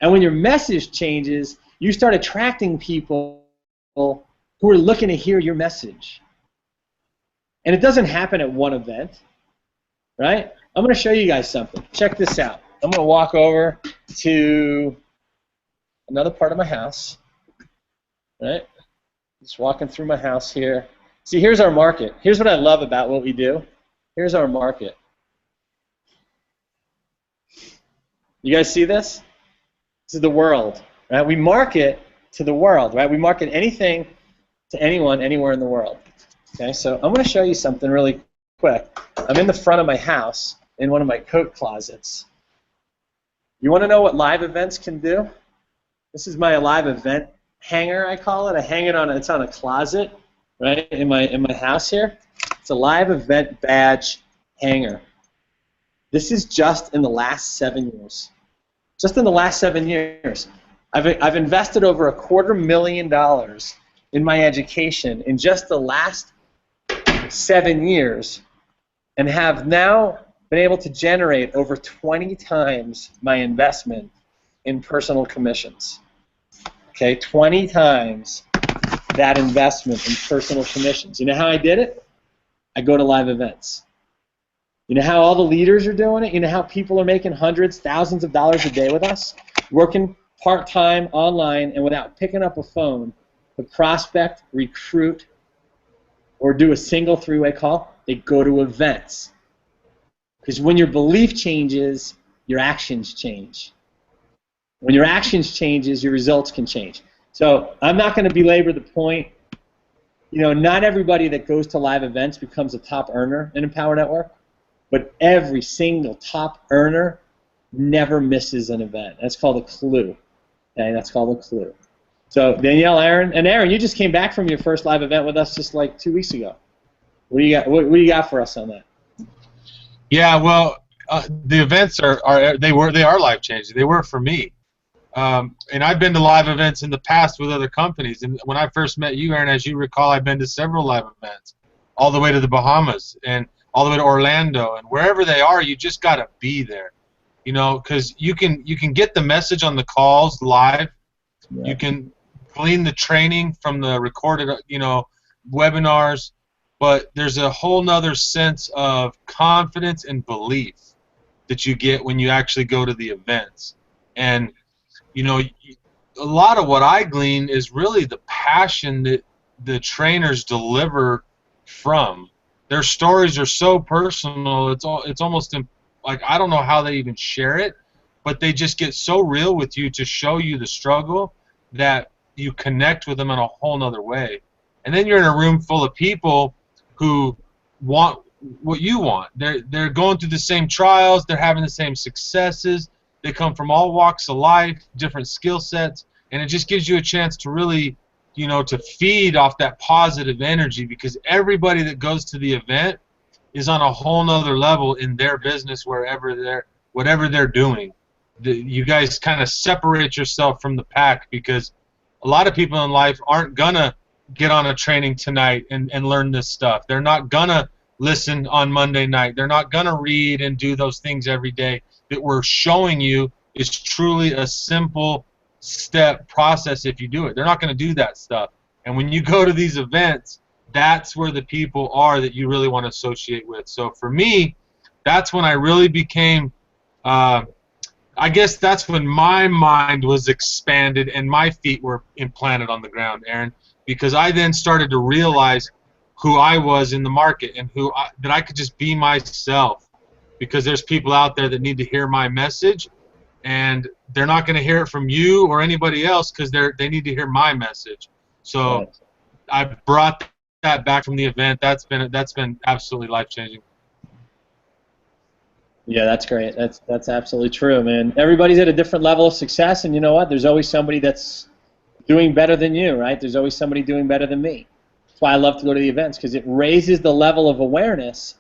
And when your message changes, you start attracting people who are looking to hear your message. And it doesn't happen at one event, right? I'm going to show you guys something. Check this out. I'm going to walk over to another part of my house, right? Just walking through my house here. See, here's our market. Here's what I love about what we do. Here's our market. You guys see this? This is the world, right? We market to the world, right? We market anything to anyone, anywhere in the world. Okay, so I'm going to show you something really quick. I'm in the front of my house in one of my coat closets. You want to know what live events can do? This is my live event hanger, I call it. I hang it on, it's on a closet, right, in my house here. It's a live event badge hanger. This is just in the last 7 years. Just in the last 7 years. I've invested over $250,000 in my education in just the last 7 years, and have now been able to generate over 20 times my investment in personal commissions. Okay, 20 times that investment in personal commissions. You know how I did it? I go to live events. You know how all the leaders are doing it? You know how people are making hundreds, thousands of dollars a day with us? Working part-time, online, and without picking up a phone to prospect, recruit, or do a single three-way call. They go to events. Because when your belief changes, your actions change. When your actions changes, your results can change. So I'm not going to belabor the point. You know, not everybody that goes to live events becomes a top earner in Empower Network, but every single top earner never misses an event. That's called a clue. Okay, that's called a clue. So Danielle, Aaron, you just came back from your first live event with us just like 2 weeks ago. What do you got? What do you got for us on that? Yeah, well, the events they are life changing. They were for me, and I've been to live events in the past with other companies. And when I first met you, Aaron, as you recall, I've been to several live events, all the way to the Bahamas and all the way to Orlando, and wherever they are, you just got to be there, you know, because you can get the message on the calls live. Yeah. You can glean the training from the recorded, you know, webinars. But there's a whole nother sense of confidence and belief that you get when you actually go to the events. And, you know, a lot of what I glean is really the passion that the trainers deliver from. Their stories are so personal, it's almost like I don't know how they even share it, but they just get so real with you to show you the struggle that you connect with them in a whole nother way. And then you're in a room full of people who want what you want. They're going through the same trials. They're having the same successes. They come from all walks of life, different skill sets, and it just gives you a chance to really, you know, to feed off that positive energy, because everybody that goes to the event is on a whole nother level in their business, whatever they're doing. You guys kind of separate yourself from the pack, because a lot of people in life aren't gonna get on a training tonight and learn this stuff. They're not gonna listen on Monday night. They're not gonna read and do those things every day that we're showing you is truly a simple step process if you do it. They're not gonna do that stuff. And when you go to these events, that's where the people are that you really want to associate with. So for me, that's when I really became, I guess that's when my mind was expanded and my feet were implanted on the ground, Aaron. Because I then started to realize who I was in the market and that I could just be myself, because there's people out there that need to hear my message, and they're not going to hear it from you or anybody else because they need to hear my message. So right. I brought that back from the event. That's been absolutely life-changing. Yeah, that's great. That's absolutely true, man. Everybody's at a different level of success, and you know what? There's always somebody that's doing better than you, right? There's always somebody doing better than me. That's why I love to go to the events, because it raises the level of awareness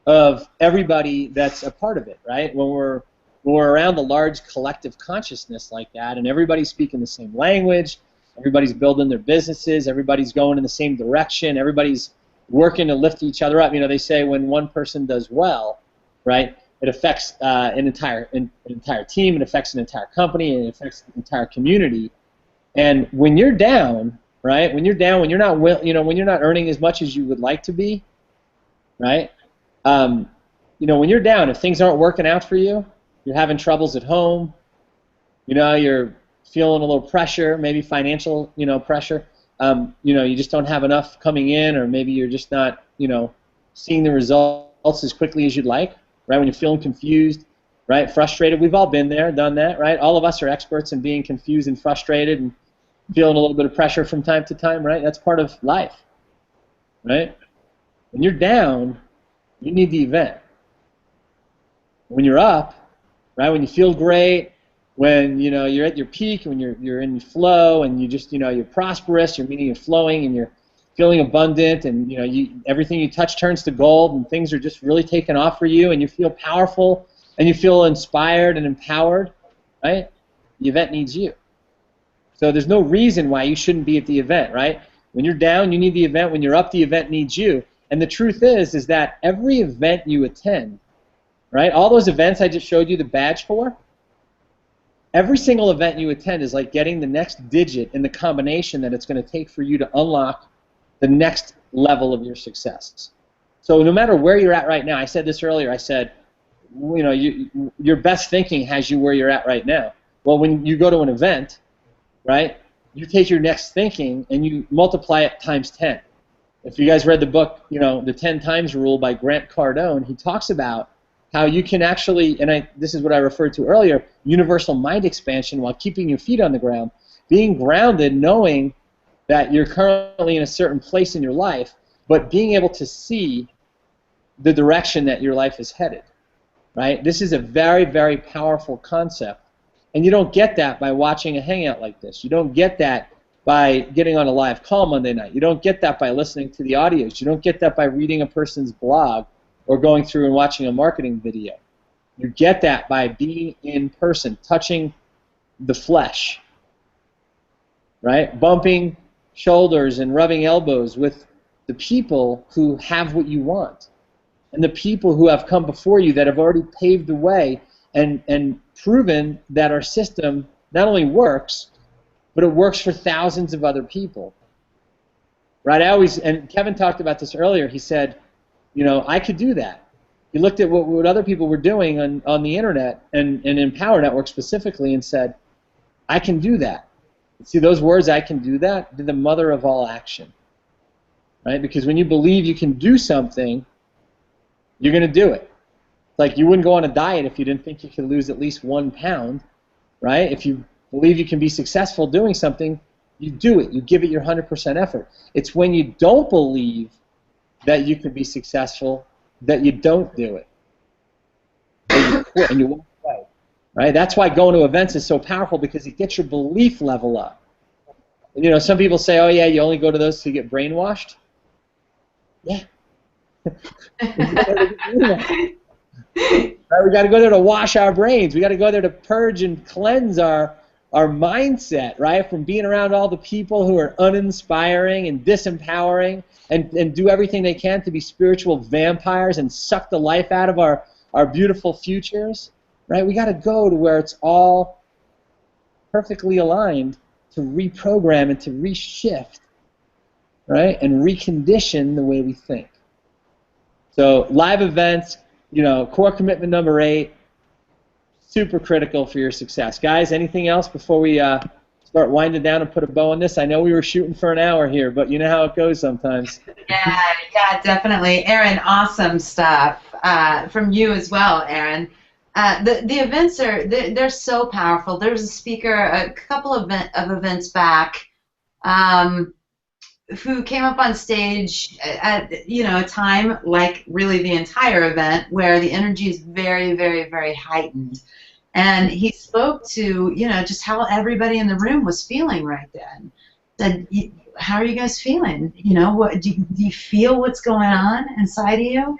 of everybody that's a part of it, right? When we're when we're around a large collective consciousness like that, and everybody's speaking the same language, everybody's building their businesses, everybody's going in the same direction, everybody's working to lift each other up. You know, they say when one person does well, right, it affects an entire team, it affects an entire company, and it affects the entire community. And when you're down, right, when you're down, when you're not, when you're not earning as much as you would like to be, right, when you're down, if things aren't working out for you, you're having troubles at home, you're feeling a little pressure, maybe financial, pressure, you just don't have enough coming in, or maybe you're just not, seeing the results as quickly as you'd like, right? When you're feeling confused, right, frustrated. We've all been there, done that, right? All of us are experts in being confused and frustrated and feeling a little bit of pressure from time to time, right? That's part of life, right? When you're down, you need the event. When you're up, right, when you feel great, when you're at your peak, when you're in flow, and you just you're prosperous, you're meaning you're flowing, and you're feeling abundant, and everything you touch turns to gold, and things are just really taking off for you, and you feel powerful, and you feel inspired and empowered, right? The event needs you. So there's no reason why you shouldn't be at the event, right? When you're down, you need the event. When you're up, the event needs you. And the truth is that every event you attend, right, all those events I just showed you the badge for, every single event you attend is like getting the next digit in the combination that it's going to take for you to unlock the next level of your success. So no matter where you're at right now, I said this earlier, I said, your best thinking has you where you're at right now. Well, when you go to an event, right, you take your next thinking and you multiply it times 10. If you guys read the book, the 10 times rule by Grant Cardone, he talks about how you can actually, and this is what I referred to earlier, universal mind expansion while keeping your feet on the ground, being grounded, knowing that you're currently in a certain place in your life, but being able to see the direction that your life is headed, right? This is a very, very powerful concept, and you don't get that by watching a hangout like this. You don't get that by getting on a live call Monday night. You don't get that by listening to the audios. You don't get that by reading a person's blog or going through and watching a marketing video. You get that by being in person, touching the flesh, right? Bumping shoulders and rubbing elbows with the people who have what you want, and the people who have come before you that have already paved the way and proven that our system not only works, but it works for thousands of other people, right? And Kevin talked about this earlier. He said, I could do that. He looked at what other people were doing on the internet and in Power Network specifically and said, I can do that. See, those words, I can do that, they're the mother of all action, right? Because when you believe you can do something, you're going to do it. It's like you wouldn't go on a diet if you didn't think you could lose at least 1 pound, right? If you believe you can be successful doing something, you do it. You give it your 100% effort. It's when you don't believe that you can be successful that you don't do it. And you quit and you walk away. Right? That's why going to events is so powerful, because it gets your belief level up. And, some people say, oh yeah, you only go to those to get brainwashed. Yeah. Right, we got to go there to wash our brains. We got to go there to purge and cleanse our mindset, right, from being around all the people who are uninspiring and disempowering and do everything they can to be spiritual vampires and suck the life out of our beautiful futures, right? We got to go to where it's all perfectly aligned to reprogram and to reshift, right, and recondition the way we think. So live events, core commitment number 8, super critical for your success. Guys, anything else before we start winding down and put a bow on this? I know we were shooting for an hour here, but you know how it goes sometimes. Yeah, definitely. Aaron, awesome stuff from you as well, Aaron. The events they're so powerful. There was a speaker a couple of events back who came up on stage at a time like really the entire event where the energy is very, very, very heightened. And he spoke to, just how everybody in the room was feeling right then. Said, how are you guys feeling? What do you feel what's going on inside of you?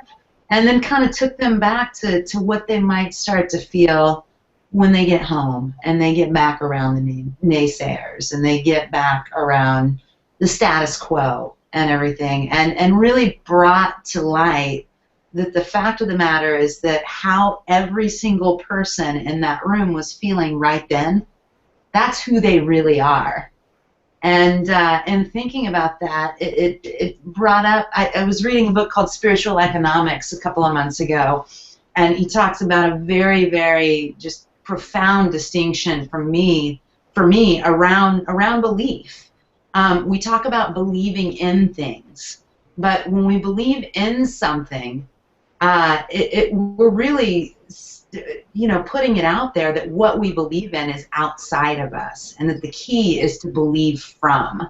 And then kind of took them back to what they might start to feel when they get home and they get back around the naysayers and they get back around the status quo and everything, and really brought to light that the fact of the matter is that how every single person in that room was feeling right then, that's who they really are. And thinking about that, it brought up, I was reading a book called Spiritual Economics a couple of months ago, and he talks about a very, very just profound distinction for me around belief. We talk about believing in things, but when we believe in something, we're really, putting it out there that what we believe in is outside of us, and that the key is to believe from.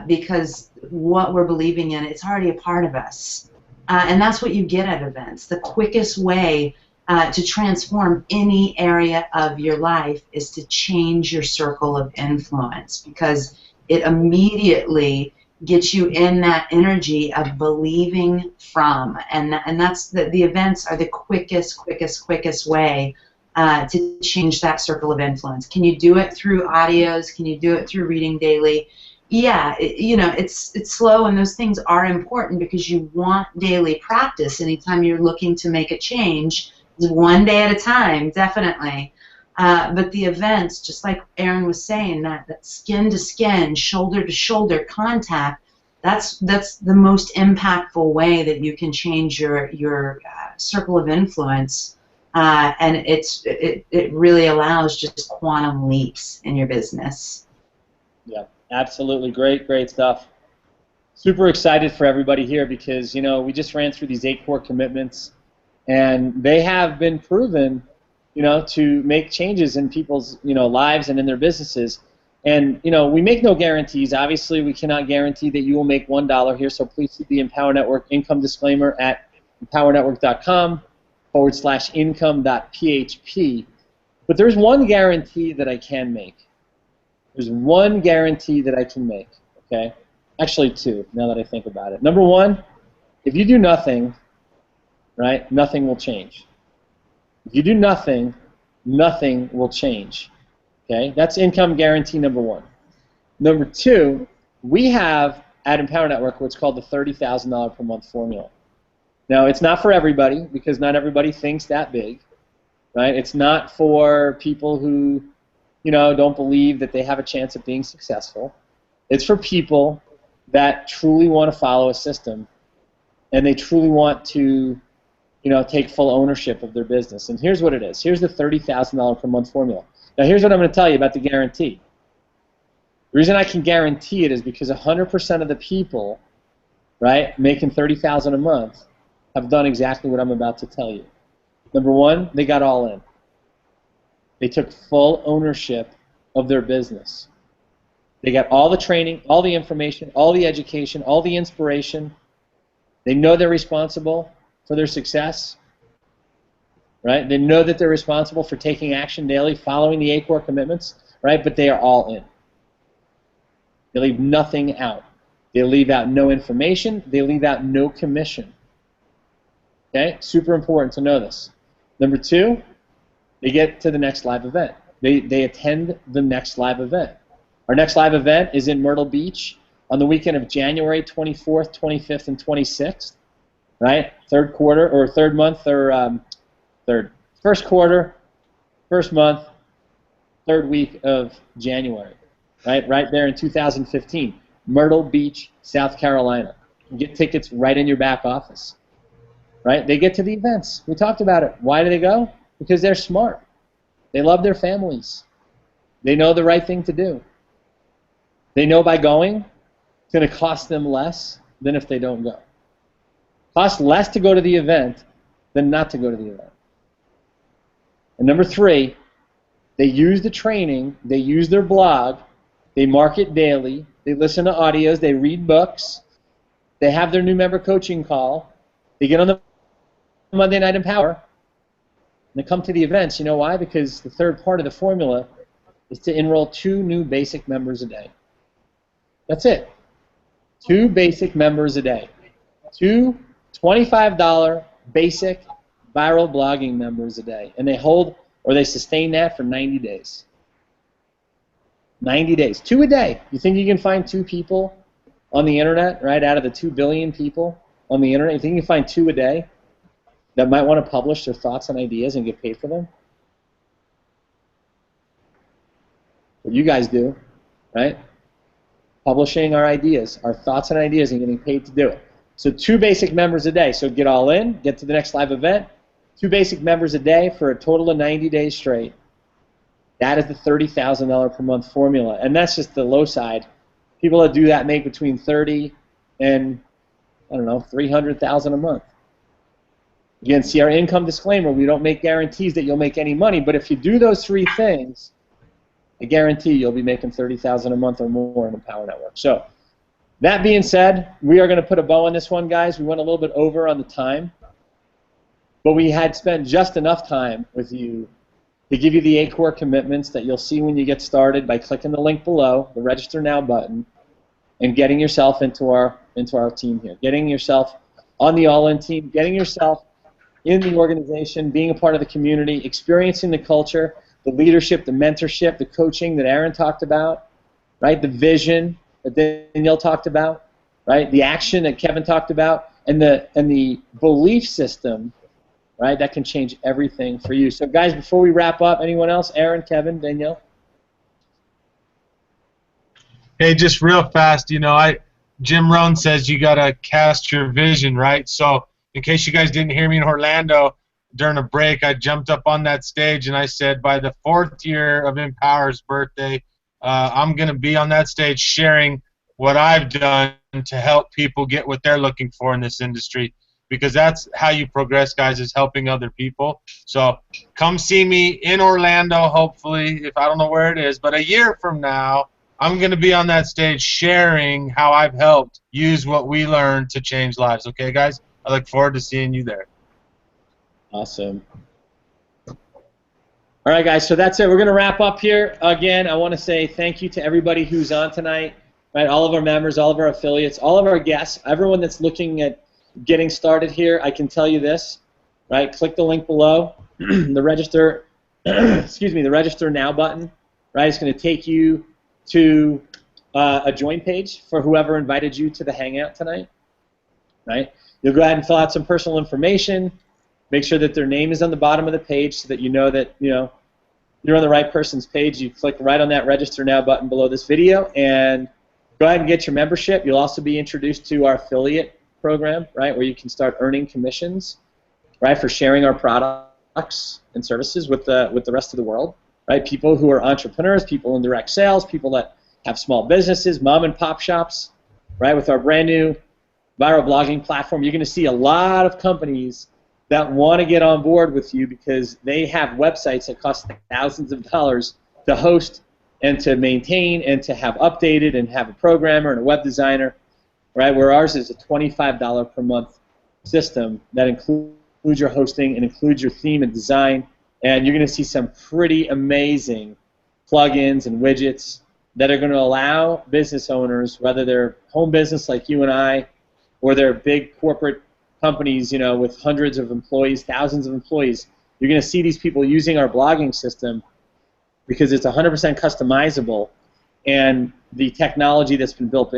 Because what we're believing in, it's already a part of us. And that's what you get at events. The quickest way to transform any area of your life is to change your circle of influence, because it immediately gets you in that energy of believing from, and that's the events are the quickest way to change that circle of influence. Can you do it through audios? Can you do it through reading daily? Yeah, it's slow, and those things are important because you want daily practice anytime you're looking to make a change. One day at a time, definitely. But the events, just like Aaron was saying, that skin to skin, shoulder to shoulder contact, that's the most impactful way that you can change your circle of influence, and it really allows just quantum leaps in your business. Yeah, absolutely, great stuff. Super excited for everybody here because we just ran through these 8 core commitments, and they have been proven to make changes in people's, lives and in their businesses. And, we make no guarantees. Obviously, we cannot guarantee that you will make $1 here, so please see the Empower Network income disclaimer at empowernetwork.com/income.php. But there's one guarantee that I can make. There's one guarantee that I can make, okay? Actually, 2, now that I think about it. Number 1, if you do nothing, right, nothing will change. If you do nothing, nothing will change. Okay, that's income guarantee number 1. Number 2, we have at Empower Network what's called the $30,000 per month formula. Now, it's not for everybody because not everybody thinks that big, right? It's not for people who, don't believe that they have a chance of being successful. It's for people that truly want to follow a system, and they truly want to take full ownership of their business. And here's what it is. Here's the $30,000 per month formula. Now, here's what I'm going to tell you about the guarantee. The reason I can guarantee it is because 100% of the people, right, making $30,000 a month have done exactly what I'm about to tell you. Number 1, they got all in. They took full ownership of their business. They got all the training, all the information, all the education, all the inspiration. They know they're responsible for their success, right? They know that they're responsible for taking action daily, following the 8 core commitments, right? But they are all in. They leave nothing out. They leave out no information. They leave out no commission. Okay? Super important to know this. Number 2, they get to the next live event. They attend the next live event. Our next live event is in Myrtle Beach on the weekend of January 24th, 25th, and 26th. Right? Third quarter, or third month, or first quarter, first month, third week of January. Right there in 2015. Myrtle Beach, South Carolina. You get tickets right in your back office. Right? They get to the events. We talked about it. Why do they go? Because they're smart. They love their families. They know the right thing to do. They know by going, it's going to cost them less than if they don't go. Costs less to go to the event than not to go to the event. And number 3, they use the training, they use their blog, they market daily, they listen to audios, they read books, they have their new member coaching call, they get on the Monday Night Empower, and they come to the events. You know why? Because the third part of the formula is to enroll 2 new basic members a day. That's it. 2 basic members a day. 2 $25 basic viral blogging members a day, and they hold or they sustain that for 90 days. 90 days. 2 a day. You think you can find 2 people on the internet, right, out of the 2 billion people on the internet? You think you can find 2 a day that might want to publish their thoughts and ideas and get paid for them? What you guys do, right? Publishing our ideas, our thoughts and ideas, and getting paid to do it. So 2 basic members a day. So get all in, get to the next live event. 2 basic members a day for a total of 90 days straight. That is the $30,000 per month formula, and that's just the low side. People that do that make between 30 and, I don't know, 300,000 a month. Again, see our income disclaimer. We don't make guarantees that you'll make any money, but if you do those 3 things, I guarantee you'll be making 30,000 a month or more in the Power Network. So, that being said, we are going to put a bow on this one, guys. We went a little bit over on the time, but we had spent just enough time with you to give you the 8 core commitments that you'll see when you get started by clicking the link below, the Register Now button, and getting yourself into our team here, getting yourself on the all-in team, getting yourself in the organization, being a part of the community, experiencing the culture, the leadership, the mentorship, the coaching that Aaron talked about, right? The vision that Danielle talked about, right? The action that Kevin talked about, and the belief system, right? That can change everything for you. So, guys, before we wrap up, anyone else? Aaron, Kevin, Danielle? Hey, just real fast, you know, Jim Rohn says you gotta cast your vision, right? So, in case you guys didn't hear me in Orlando during a break, I jumped up on that stage and I said, by the 4th year of Empower's birthday, I'm gonna be on that stage sharing what I've done to help people get what they're looking for in this industry. Because that's how you progress, guys, is helping other people. So come see me in Orlando, hopefully, if I don't know where it is. But a year from now, I'm going to be on that stage sharing how I've helped use what we learned to change lives. Okay, guys? I look forward to seeing you there. Awesome. All right, guys, so that's it. We're going to wrap up here. Again, I want to say thank you to everybody who's on tonight, right? All of our members, all of our affiliates, all of our guests, everyone that's looking at getting started here. I can tell you this, right? Click the link below, the register, the Register Now button, right? It's going to take you to a join page for whoever invited you to the Hangout tonight, right? You'll go ahead and fill out some personal information. Make sure that their name is on the bottom of the page so that you know that you're on the right person's page. You click right on that Register Now button below this video and go ahead and get your membership. You'll also be introduced to our affiliate program, right, where you can start earning commissions, right, for sharing our products and services with the rest of the world, right? People who are entrepreneurs, people in direct sales, people that have small businesses, mom and pop shops, right? With our brand new viral blogging platform, you're going to see a lot of companies that want to get on board with you because they have websites that cost thousands of dollars to host and to maintain and to have updated and have a programmer and a web designer. Right, where ours is a $25 per month system that includes your hosting and includes your theme and design, and you're going to see some pretty amazing plugins and widgets that are going to allow business owners, whether they're home business like you and I, or they're big corporate companies, with hundreds of employees, thousands of employees, you're going to see these people using our blogging system because it's 100% customizable, and the technology that's been built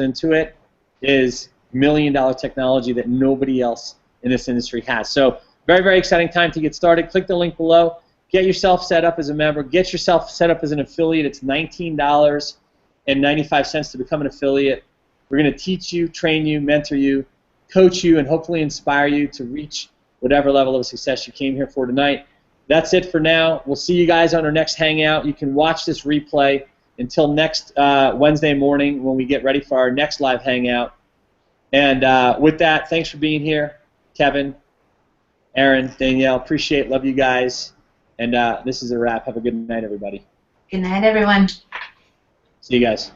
into it is million-dollar technology that nobody else in this industry has. So very, very exciting time to get started. Click the link below. Get yourself set up as a member. Get yourself set up as an affiliate. It's $19.95 to become an affiliate. We're going to teach you, train you, mentor you, coach you, and hopefully inspire you to reach whatever level of success you came here for tonight. That's it for now. We'll see you guys on our next Hangout. You can watch this replay until next Wednesday morning when we get ready for our next live Hangout. And with that, thanks for being here, Kevin, Aaron, Danielle. Appreciate it. Love you guys. And this is a wrap. Have a good night, everybody. Good night, everyone. See you guys.